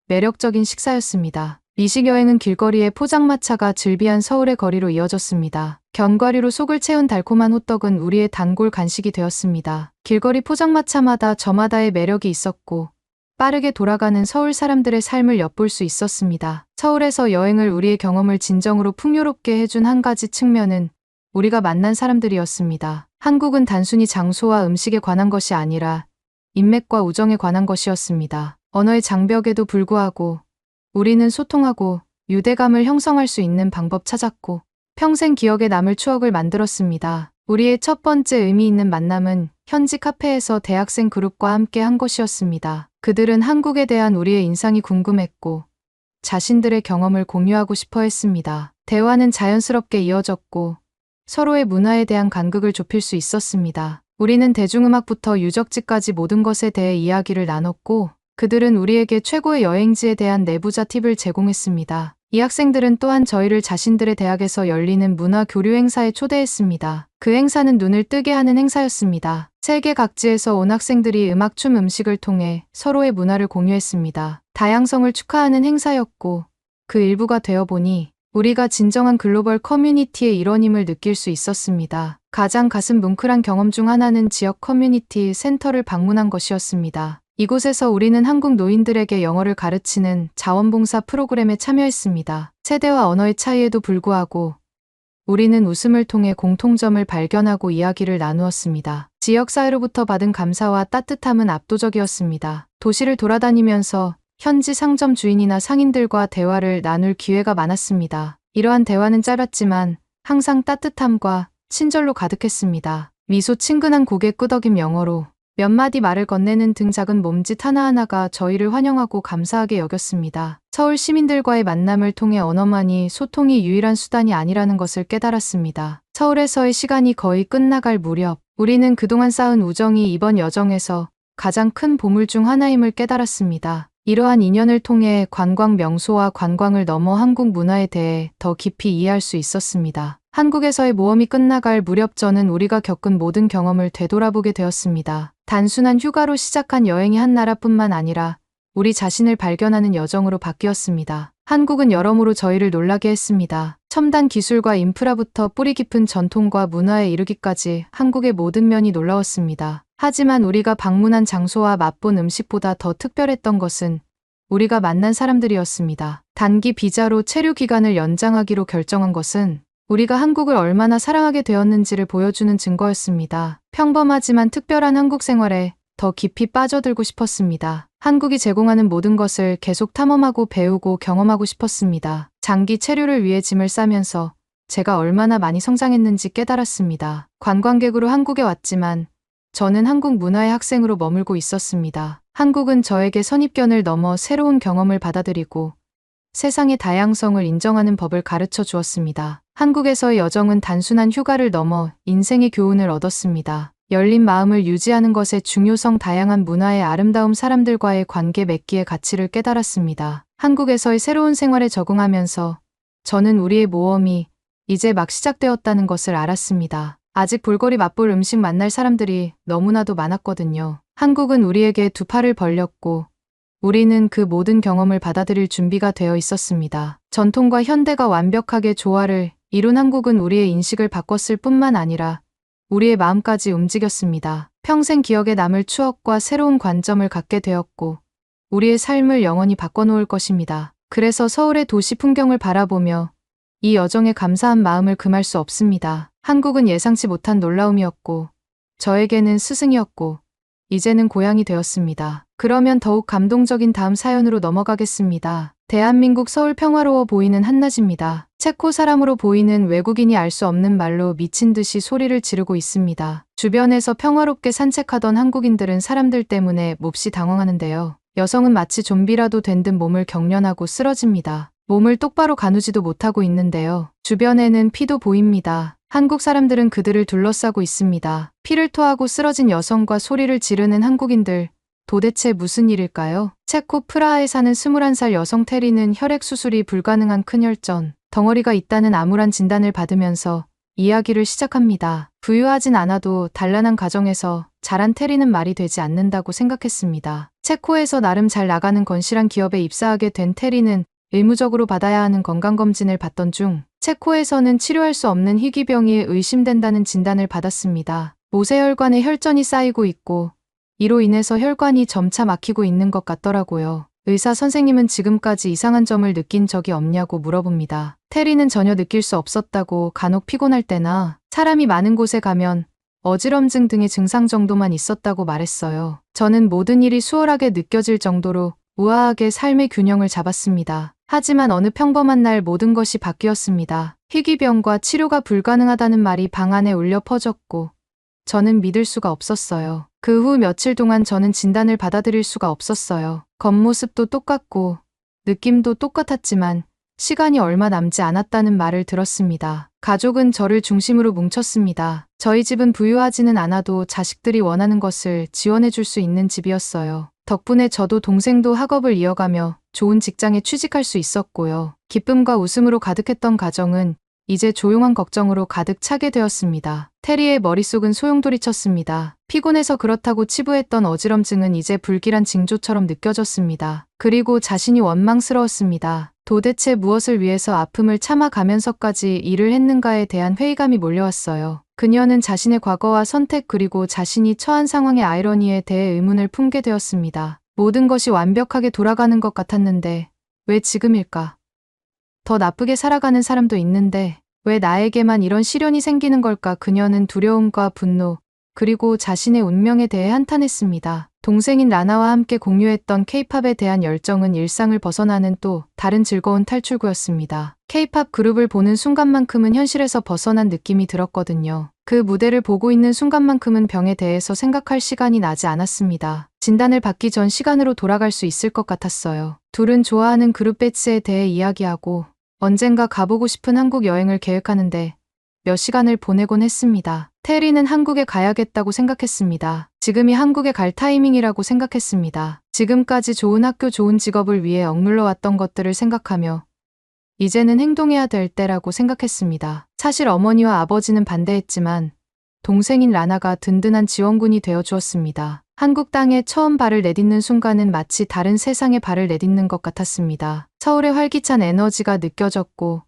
매력적인 식사였습니다. 미식여행은 길거리의 포장마차가 즐비한 서울의 거리로 이어졌습니다. 견과류로 속을 채운 달콤한 호떡은 우리의 단골 간식이 되었습니다. 길거리 포장마차마다 저마다의 매력이 있었고 빠르게 돌아가는 서울 사람들의 삶을 엿볼 수 있었습니다. 서울에서 여행을 우리의 경험을 진정으로 풍요롭게 해준 한 가지 측면은 우리가 만난 사람들이었습니다. 한국은 단순히 장소와 음식에 관한 것이 아니라 인맥과 우정에 관한 것이었습니다. 언어의 장벽에도 불구하고 우리는 소통하고 유대감을 형성할 수 있는 방법 찾았고 평생 기억에 남을 추억을 만들었습니다. 우리의 첫 번째 의미 있는 만남은 현지 카페에서 대학생 그룹과 함께 한 것이었습니다. 그들은 한국에 대한 우리의 인상이 궁금했고 자신들의 경험을 공유하고 싶어 했습니다. 대화는 자연스럽게 이어졌고 서로의 문화에 대한 간극을 좁힐 수 있었습니다. 우리는 대중음악부터 유적지까지 모든 것에 대해 이야기를 나눴고 그들은 우리에게 최고의 여행지에 대한 내부자 팁을 제공했습니다. 이 학생들은 또한 저희를 자신들의 대학에서 열리는 문화 교류 행사에 초대했습니다. 그 행사는 눈을 뜨게 하는 행사였습니다. 세계 각지에서 온 학생들이 음악, 춤, 음식을 통해 서로의 문화를 공유했습니다. 다양성을 축하하는 행사였고 그 일부가 되어보니 우리가 진정한 글로벌 커뮤니티의 일원임을 느낄 수 있었습니다. 가장 가슴 뭉클한 경험 중 하나는 지역 커뮤니티 센터를 방문한 것이었습니다. 이곳에서 우리는 한국 노인들에게 영어를 가르치는 자원봉사 프로그램에 참여했습니다. 세대와 언어의 차이에도 불구하고 우리는 웃음을 통해 공통점을 발견하고 이야기를 나누었습니다. 지역사회로부터 받은 감사와 따뜻함은 압도적이었습니다. 도시를 돌아다니면서 현지 상점 주인이나 상인들과 대화를 나눌 기회가 많았습니다. 이러한 대화는 짧았지만 항상 따뜻함과 친절로 가득했습니다. 미소, 친근한 고개 끄덕임, 영어로 몇 마디 말을 건네는 등 작은 몸짓 하나하나가 저희를 환영하고 감사하게 여겼습니다. 서울 시민들과의 만남을 통해 언어만이 소통이 유일한 수단이 아니라는 것을 깨달았습니다. 서울에서의 시간이 거의 끝나갈 무렵 우리는 그동안 쌓은 우정이 이번 여정에서 가장 큰 보물 중 하나임을 깨달았습니다. 이러한 인연을 통해 관광 명소와 관광을 넘어 한국 문화에 대해 더 깊이 이해할 수 있었습니다. 한국에서의 모험이 끝나갈 무렵 저는 우리가 겪은 모든 경험을 되돌아보게 되었습니다. 단순한 휴가로 시작한 여행이 한 나라뿐만 아니라 우리 자신을 발견하는 여정으로 바뀌었습니다. 한국은 여러모로 저희를 놀라게 했습니다. 첨단 기술과 인프라부터 뿌리 깊은 전통과 문화에 이르기까지 한국의 모든 면이 놀라웠습니다. 하지만 우리가 방문한 장소와 맛본 음식보다 더 특별했던 것은 우리가 만난 사람들이었습니다. 단기 비자로 체류 기간을 연장하기로 결정한 것은 우리가 한국을 얼마나 사랑하게 되었는지를 보여주는 증거였습니다. 평범하지만 특별한 한국 생활에 더 깊이 빠져들고 싶었습니다. 한국이 제공하는 모든 것을 계속 탐험하고 배우고 경험하고 싶었습니다. 장기 체류를 위해 짐을 싸면서 제가 얼마나 많이 성장했는지 깨달았습니다. 관광객으로 한국에 왔지만 저는 한국 문화의 학생으로 머물고 있었습니다. 한국은 저에게 선입견을 넘어 새로운 경험을 받아들이고 세상의 다양성을 인정하는 법을 가르쳐 주었습니다. 한국에서의 여정은 단순한 휴가를 넘어 인생의 교훈을 얻었습니다. 열린 마음을 유지하는 것의 중요성, 다양한 문화의 아름다움, 사람들과의 관계 맺기의 가치를 깨달았습니다. 한국에서의 새로운 생활에 적응하면서 저는 우리의 모험이 이제 막 시작되었다는 것을 알았습니다. 아직 볼거리, 맛볼 음식, 만날 사람들이 너무나도 많았거든요. 한국은 우리에게 두 팔을 벌렸고 우리는 그 모든 경험을 받아들일 준비가 되어 있었습니다. 전통과 현대가 완벽하게 조화를 이룬 한국은 우리의 인식을 바꿨을 뿐만 아니라 우리의 마음까지 움직였습니다. 평생 기억에 남을 추억과 새로운 관점을 갖게 되었고 우리의 삶을 영원히 바꿔놓을 것입니다. 그래서 서울의 도시 풍경을 바라보며 이 여정에 감사한 마음을 금할 수 없습니다. 한국은 예상치 못한 놀라움이었고 저에게는 스승이었고 이제는 고향이 되었습니다. 그러면 더욱 감동적인 다음 사연으로 넘어가겠습니다. 대한민국 서울, 평화로워 보이는 한낮입니다. 체코 사람으로 보이는 외국인이 알 수 없는 말로 미친 듯이 소리를 지르고 있습니다. 주변에서 평화롭게 산책하던 한국인들은 사람들 때문에 몹시 당황하는데요. 여성은 마치 좀비라도 된 듯 몸을 경련하고 쓰러집니다. 몸을 똑바로 가누지도 못하고 있는데요. 주변에는 피도 보입니다. 한국 사람들은 그들을 둘러싸고 있습니다. 피를 토하고 쓰러진 여성과 소리를 지르는 한국인들. 도대체 무슨 일일까요? 체코 프라하에 사는 21살 여성 테리는 혈액 수술이 불가능한 큰 혈전 덩어리가 있다는 암울한 진단을 받으면서 이야기를 시작합니다. 부유하진 않아도 단란한 가정에서 자란 테리는 말이 되지 않는다고 생각했습니다. 체코에서 나름 잘 나가는 건실한 기업에 입사하게 된 테리는 의무적으로 받아야 하는 건강검진을 받던 중 체코에서는 치료할 수 없는 희귀병이 의심된다는 진단을 받았습니다. 모세혈관에 혈전이 쌓이고 있고 이로 인해서 혈관이 점차 막히고 있는 것 같더라고요. 의사 선생님은 지금까지 이상한 점을 느낀 적이 없냐고 물어봅니다. 테리는 전혀 느낄 수 없었다고, 간혹 피곤할 때나 사람이 많은 곳에 가면 어지럼증 등의 증상 정도만 있었다고 말했어요. 저는 모든 일이 수월하게 느껴질 정도로 우아하게 삶의 균형을 잡았습니다. 하지만 어느 평범한 날 모든 것이 바뀌었습니다. 희귀병과 치료가 불가능하다는 말이 방 안에 울려 퍼졌고 저는 믿을 수가 없었어요. 그 후 며칠 동안 저는 진단을 받아들일 수가 없었어요. 겉모습도 똑같고 느낌도 똑같았지만 시간이 얼마 남지 않았다는 말을 들었습니다. 가족은 저를 중심으로 뭉쳤습니다. 저희 집은 부유하지는 않아도 자식들이 원하는 것을 지원해 줄 수 있는 집이었어요. 덕분에 저도 동생도 학업을 이어가며 좋은 직장에 취직할 수 있었고요. 기쁨과 웃음으로 가득했던 가정은 이제 조용한 걱정으로 가득 차게 되었습니다. 테리의 머릿속은 소용돌이쳤습니다. 피곤해서 그렇다고 치부했던 어지럼증은 이제 불길한 징조처럼 느껴졌습니다. 그리고 자신이 원망스러웠습니다. 도대체 무엇을 위해서 아픔을 참아가면서까지 일을 했는가에 대한 회의감이 몰려왔어요. 그녀는 자신의 과거와 선택 그리고 자신이 처한 상황의 아이러니에 대해 의문을 품게 되었습니다. 모든 것이 완벽하게 돌아가는 것 같았는데 왜 지금일까? 더 나쁘게 살아가는 사람도 있는데 왜 나에게만 이런 시련이 생기는 걸까? 그녀는 두려움과 분노, 그리고 자신의 운명에 대해 한탄했습니다. 동생인 라나와 함께 공유했던 K-팝에 대한 열정은 일상을 벗어나는 또 다른 즐거운 탈출구였습니다. K-팝 그룹을 보는 순간만큼은 현실에서 벗어난 느낌이 들었거든요. 그 무대를 보고 있는 순간만큼은 병에 대해서 생각할 시간이 나지 않았습니다. 진단을 받기 전 시간으로 돌아갈 수 있을 것 같았어요. 둘은 좋아하는 그룹 배츠에 대해 이야기하고 언젠가 가보고 싶은 한국 여행을 계획하는데 몇 시간을 보내곤 했습니다. 테리는 한국에 가야겠다고 생각했습니다. 지금이 한국에 갈 타이밍이라고 생각했습니다. 지금까지 좋은 학교, 좋은 직업을 위해 억눌러 왔던 것들을 생각하며 이제는 행동해야 될 때라고 생각했습니다. 사실 어머니와 아버지는 반대했지만 동생인 라나가 든든한 지원군이 되어 주었습니다. 한국 땅에 처음 발을 내딛는 순간은 마치 다른 세상에 발을 내딛는 것 같았습니다. 서울의 활기찬 에너지가 느껴졌고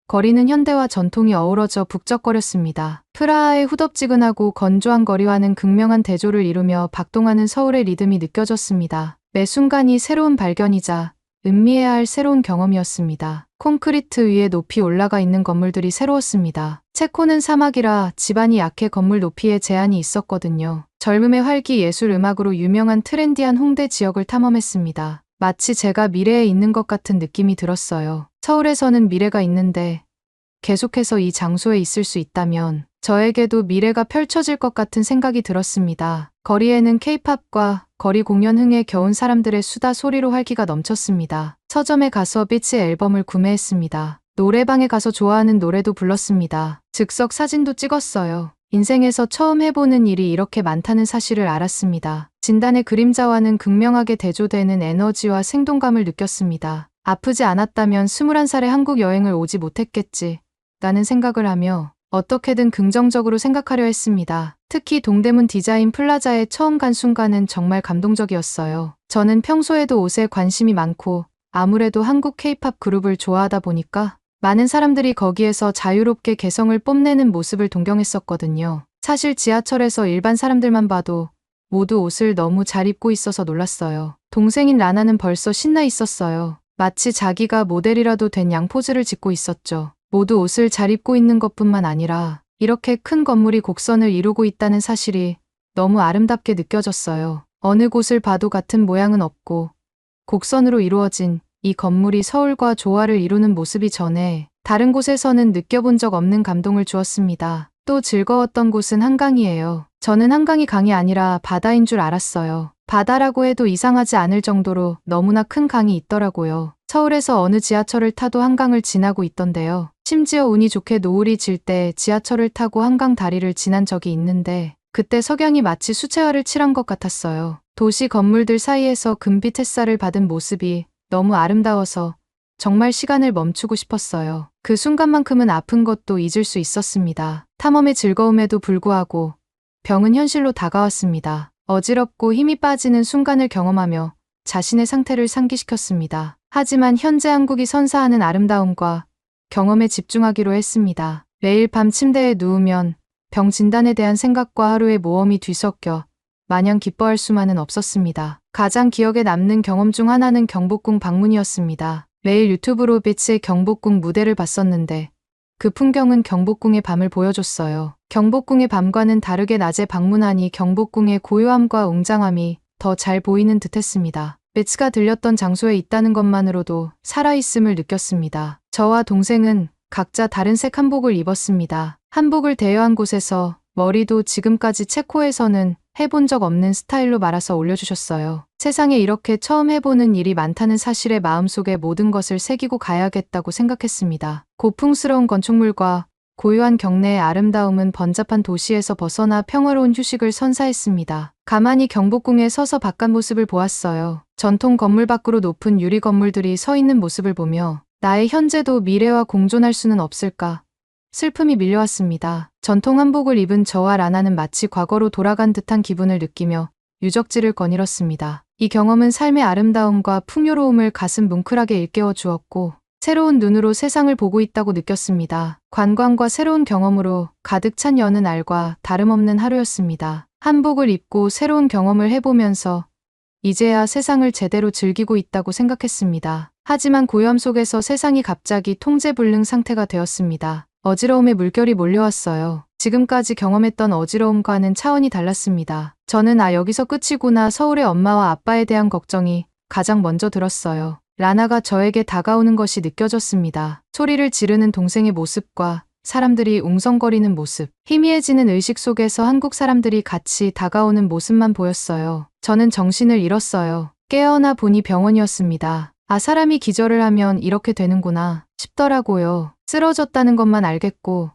거리는 현대와 전통이 어우러져 북적거렸습니다. 프라하의 후덥지근하고 건조한 거리와는 극명한 대조를 이루며 박동하는 서울의 리듬이 느껴졌습니다. 매 순간이 새로운 발견이자 음미해야 할 새로운 경험이었습니다. 콘크리트 위에 높이 올라가 있는 건물들이 새로웠습니다. 체코는 사막이라 지반이 약해 건물 높이에 제한이 있었거든요. 젊음의 활기, 예술, 음악으로 유명한 트렌디한 홍대 지역을 탐험했습니다. 마치 제가 미래에 있는 것 같은 느낌이 들었어요. 서울에서는 미래가 있는데 계속해서 이 장소에 있을 수 있다면 저에게도 미래가 펼쳐질 것 같은 생각이 들었습니다. 거리에는 K-팝과 거리 공연 흥에 겨운 사람들의 수다 소리로 활기가 넘쳤습니다. 서점에 가서 비치 앨범을 구매했습니다. 노래방에 가서 좋아하는 노래도 불렀습니다. 즉석 사진도 찍었어요. 인생에서 처음 해보는 일이 이렇게 많다는 사실을 알았습니다. 진단의 그림자와는 극명하게 대조되는 에너지와 생동감을 느꼈습니다. 아프지 않았다면 21살에 한국 여행을 오지 못했겠지 라는 생각을 하며 어떻게든 긍정적으로 생각하려 했습니다. 특히 동대문 디자인 플라자에 처음 간 순간은 정말 감동적이었어요. 저는 평소에도 옷에 관심이 많고 아무래도 한국 K-팝 그룹을 좋아하다 보니까 많은 사람들이 거기에서 자유롭게 개성을 뽐내는 모습을 동경했었거든요. 사실 지하철에서 일반 사람들만 봐도 모두 옷을 너무 잘 입고 있어서 놀랐어요. 동생인 라나는 벌써 신나 있었어요. 마치 자기가 모델이라도 된 양 포즈를 짓고 있었죠. 모두 옷을 잘 입고 있는 것뿐만 아니라 이렇게 큰 건물이 곡선을 이루고 있다는 사실이 너무 아름답게 느껴졌어요. 어느 곳을 봐도 같은 모양은 없고 곡선으로 이루어진 이 건물이 서울과 조화를 이루는 모습이 전에 다른 곳에서는 느껴본 적 없는 감동을 주었습니다. 또 즐거웠던 곳은 한강이에요. 저는 한강이 강이 아니라 바다인 줄 알았어요. 바다라고 해도 이상하지 않을 정도로 너무나 큰 강이 있더라고요. 서울에서 어느 지하철을 타도 한강을 지나고 있던데요. 심지어 운이 좋게 노을이 질 때 지하철을 타고 한강 다리를 지난 적이 있는데 그때 석양이 마치 수채화를 칠한 것 같았어요. 도시 건물들 사이에서 금빛 햇살을 받은 모습이 너무 아름다워서 정말 시간을 멈추고 싶었어요. 그 순간만큼은 아픈 것도 잊을 수 있었습니다. 탐험의 즐거움에도 불구하고 병은 현실로 다가왔습니다. 어지럽고 힘이 빠지는 순간을 경험하며 자신의 상태를 상기시켰습니다. 하지만 현재 한국이 선사하는 아름다움과 경험에 집중하기로 했습니다. 매일 밤 침대에 누우면 병 진단에 대한 생각과 하루의 모험이 뒤섞여 마냥 기뻐할 수만은 없었습니다. 가장 기억에 남는 경험 중 하나는 경복궁 방문이었습니다. 매일 유튜브로 비치의 경복궁 무대를 봤었는데 그 풍경은 경복궁의 밤을 보여줬어요. 경복궁의 밤과는 다르게 낮에 방문하니 경복궁의 고요함과 웅장함이 더 잘 보이는 듯했습니다. 비치가 들렸던 장소에 있다는 것만으로도 살아있음을 느꼈습니다. 저와 동생은 각자 다른 색 한복을 입었습니다. 한복을 대여한 곳에서 머리도 지금까지 체코에서는 해본 적 없는 스타일로 말아서 올려주셨어요. 세상에 이렇게 처음 해보는 일이 많다는 사실에 마음속에 모든 것을 새기고 가야겠다고 생각했습니다. 고풍스러운 건축물과 고요한 경내의 아름다움은 번잡한 도시에서 벗어나 평화로운 휴식을 선사했습니다. 가만히 경복궁에 서서 바깥 모습을 보았어요. 전통 건물 밖으로 높은 유리 건물들이 서 있는 모습을 보며 나의 현재도 미래와 공존할 수는 없을까? 슬픔이 밀려왔습니다. 전통 한복을 입은 저와 라나는 마치 과거로 돌아간 듯한 기분을 느끼며 유적지를 거닐었습니다. 이 경험은 삶의 아름다움과 풍요로움을 가슴 뭉클하게 일깨워 주었고 새로운 눈으로 세상을 보고 있다고 느꼈습니다. 관광과 새로운 경험으로 가득 찬 여느 날과 다름없는 하루였습니다. 한복을 입고 새로운 경험을 해보면서 이제야 세상을 제대로 즐기고 있다고 생각했습니다. 하지만 고요함 속에서 세상이 갑자기 통제불능 상태가 되었습니다. 어지러움의 물결이 몰려왔어요. 지금까지 경험했던 어지러움과는 차원이 달랐습니다. 저는 여기서 끝이구나. 서울의 엄마와 아빠에 대한 걱정이 가장 먼저 들었어요. 라나가 저에게 다가오는 것이 느껴졌습니다. 소리를 지르는 동생의 모습과 사람들이 웅성거리는 모습, 희미해지는 의식 속에서 한국 사람들이 같이 다가오는 모습만 보였어요. 저는 정신을 잃었어요. 깨어나 보니 병원이었습니다. 사람이 기절을 하면 이렇게 되는구나 싶더라고요. 쓰러졌다는 것만 알겠고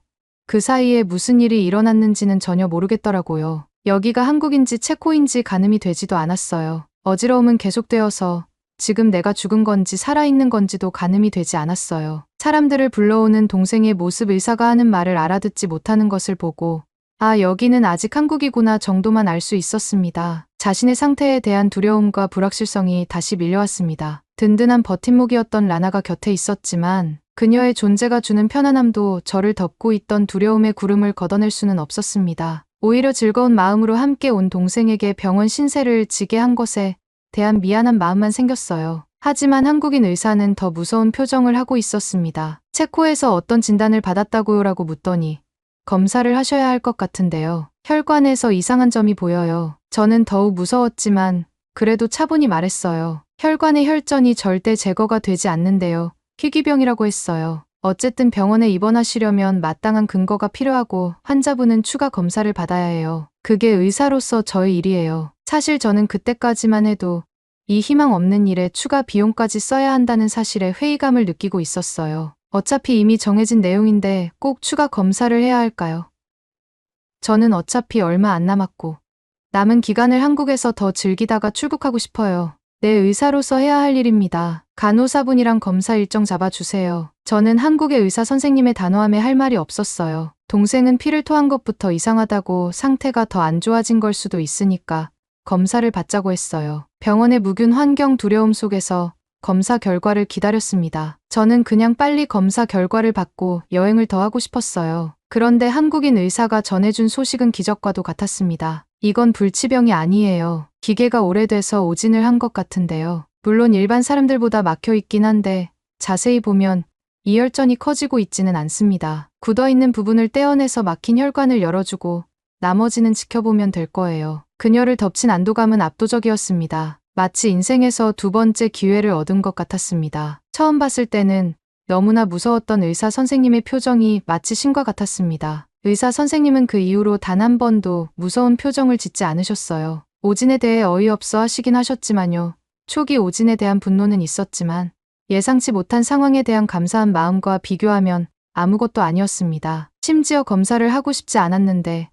그 사이에 무슨 일이 일어났는지는 전혀 모르겠더라고요. 여기가 한국인지 체코인지 가늠이 되지도 않았어요. 어지러움은 계속되어서 지금 내가 죽은 건지 살아있는 건지도 가늠이 되지 않았어요. 사람들을 불러오는 동생의 모습, 의사가 하는 말을 알아듣지 못하는 것을 보고 여기는 아직 한국이구나 정도만 알 수 있었습니다. 자신의 상태에 대한 두려움과 불확실성이 다시 밀려왔습니다. 든든한 버팀목이었던 라나가 곁에 있었지만 그녀의 존재가 주는 편안함도 저를 덮고 있던 두려움의 구름을 걷어낼 수는 없었습니다. 오히려 즐거운 마음으로 함께 온 동생에게 병원 신세를 지게 한 것에 대한 미안한 마음만 생겼어요. 하지만 한국인 의사는 더 무서운 표정을 하고 있었습니다. 체코에서 어떤 진단을 받았다고요라고 묻더니 검사를 하셔야 할 것 같은데요. 혈관에서 이상한 점이 보여요. 저는 더욱 무서웠지만 그래도 차분히 말했어요. 혈관의 혈전이 절대 제거가 되지 않는데요. 희귀병이라고 했어요. 어쨌든 병원에 입원하시려면 마땅한 근거가 필요하고 환자분은 추가 검사를 받아야 해요. 그게 의사로서 저의 일이에요. 사실 저는 그때까지만 해도 이 희망 없는 일에 추가 비용까지 써야 한다는 사실에 회의감을 느끼고 있었어요. 어차피 이미 정해진 내용인데 꼭 추가 검사를 해야 할까요? 저는 어차피 얼마 안 남았고 남은 기간을 한국에서 더 즐기다가 출국하고 싶어요. 내 의사로서 해야 할 일입니다. 간호사분이랑 검사 일정 잡아주세요. 저는 한국의 의사 선생님의 단호함에 할 말이 없었어요. 동생은 피를 토한 것부터 이상하다고 상태가 더 안 좋아진 걸 수도 있으니까 검사를 받자고 했어요. 병원의 무균 환경, 두려움 속에서 검사 결과를 기다렸습니다. 저는 그냥 빨리 검사 결과를 받고 여행을 더 하고 싶었어요. 그런데 한국인 의사가 전해준 소식은 기적과도 같았습니다. 이건 불치병이 아니에요. 기계가 오래돼서 오진을 한 것 같은데요. 물론 일반 사람들보다 막혀 있긴 한데 자세히 보면 이혈전이 커지고 있지는 않습니다. 굳어있는 부분을 떼어내서 막힌 혈관을 열어주고 나머지는 지켜보면 될 거예요. 그녀를 덮친 안도감은 압도적이었습니다. 마치 인생에서 두 번째 기회를 얻은 것 같았습니다. 처음 봤을 때는 너무나 무서웠던 의사 선생님의 표정이 마치 신과 같았습니다. 의사 선생님은 그 이후로 단 한 번도 무서운 표정을 짓지 않으셨어요. 오진에 대해 어이없어 하시긴 하셨지만요. 초기 오진에 대한 분노는 있었지만 예상치 못한 상황에 대한 감사한 마음과 비교하면 아무것도 아니었습니다. 심지어 검사를 하고 싶지 않았는데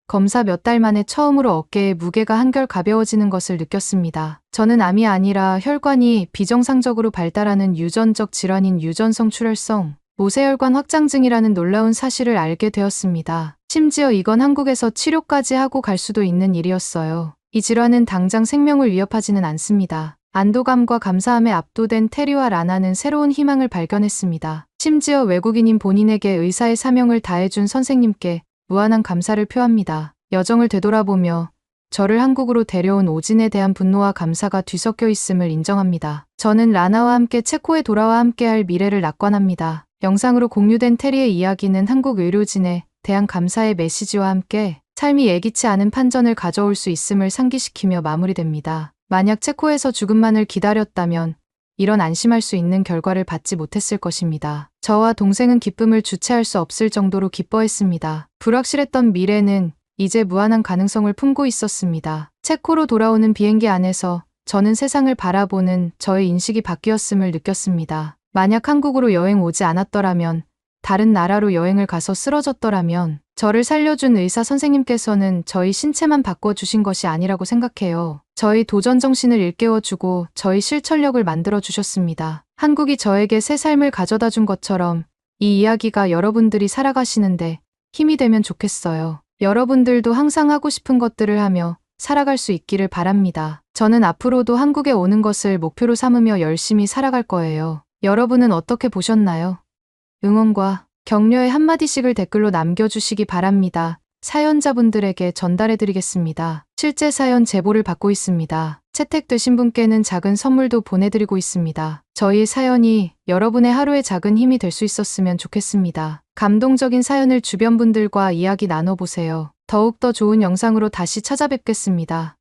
검사 몇 달 만에 처음으로 어깨에 무게가 한결 가벼워지는 것을 느꼈습니다. 저는 암이 아니라 혈관이 비정상적으로 발달하는 유전적 질환인 유전성 출혈성 모세혈관 확장증이라는 놀라운 사실을 알게 되었습니다. 심지어 이건 한국에서 치료까지 하고 갈 수도 있는 일이었어요. 이 질환은 당장 생명을 위협하지는 않습니다. 안도감과 감사함에 압도된 테리와 라나는 새로운 희망을 발견했습니다. 심지어 외국인인 본인에게 의사의 사명을 다해준 선생님께 무한한 감사를 표합니다. 여정을 되돌아보며 저를 한국으로 데려온 오진에 대한 분노와 감사가 뒤섞여 있음을 인정합니다. 저는 라나와 함께 체코에 돌아와 함께할 미래를 낙관합니다. 영상으로 공유된 테리의 이야기는 한국 의료진에 대한 감사의 메시지와 함께 삶이 예기치 않은 판전을 가져올 수 있음을 상기시키며 마무리됩니다. 만약 체코에서 죽음만을 기다렸다면 이런 안심할 수 있는 결과를 받지 못했을 것입니다. 저와 동생은 기쁨을 주체할 수 없을 정도로 기뻐했습니다. 불확실했던 미래는 이제 무한한 가능성을 품고 있었습니다. 체코로 돌아오는 비행기 안에서 저는 세상을 바라보는 저의 인식이 바뀌었음을 느꼈습니다. 만약 한국으로 여행 오지 않았더라면, 다른 나라로 여행을 가서 쓰러졌더라면, 저를 살려준 의사 선생님께서는 저희 신체만 바꿔주신 것이 아니라고 생각해요. 저희 도전 정신을 일깨워주고 저희 실천력을 만들어주셨습니다. 한국이 저에게 새 삶을 가져다 준 것처럼 이 이야기가 여러분들이 살아가시는데 힘이 되면 좋겠어요. 여러분들도 항상 하고 싶은 것들을 하며 살아갈 수 있기를 바랍니다. 저는 앞으로도 한국에 오는 것을 목표로 삼으며 열심히 살아갈 거예요. 여러분은 어떻게 보셨나요? 응원과 격려의 한마디씩을 댓글로 남겨주시기 바랍니다. 사연자분들에게 전달해드리겠습니다. 실제 사연 제보를 받고 있습니다. 채택되신 분께는 작은 선물도 보내드리고 있습니다. 저희 사연이 여러분의 하루의 작은 힘이 될 수 있었으면 좋겠습니다. 감동적인 사연을 주변 분들과 이야기 나눠보세요. 더욱더 좋은 영상으로 다시 찾아뵙겠습니다.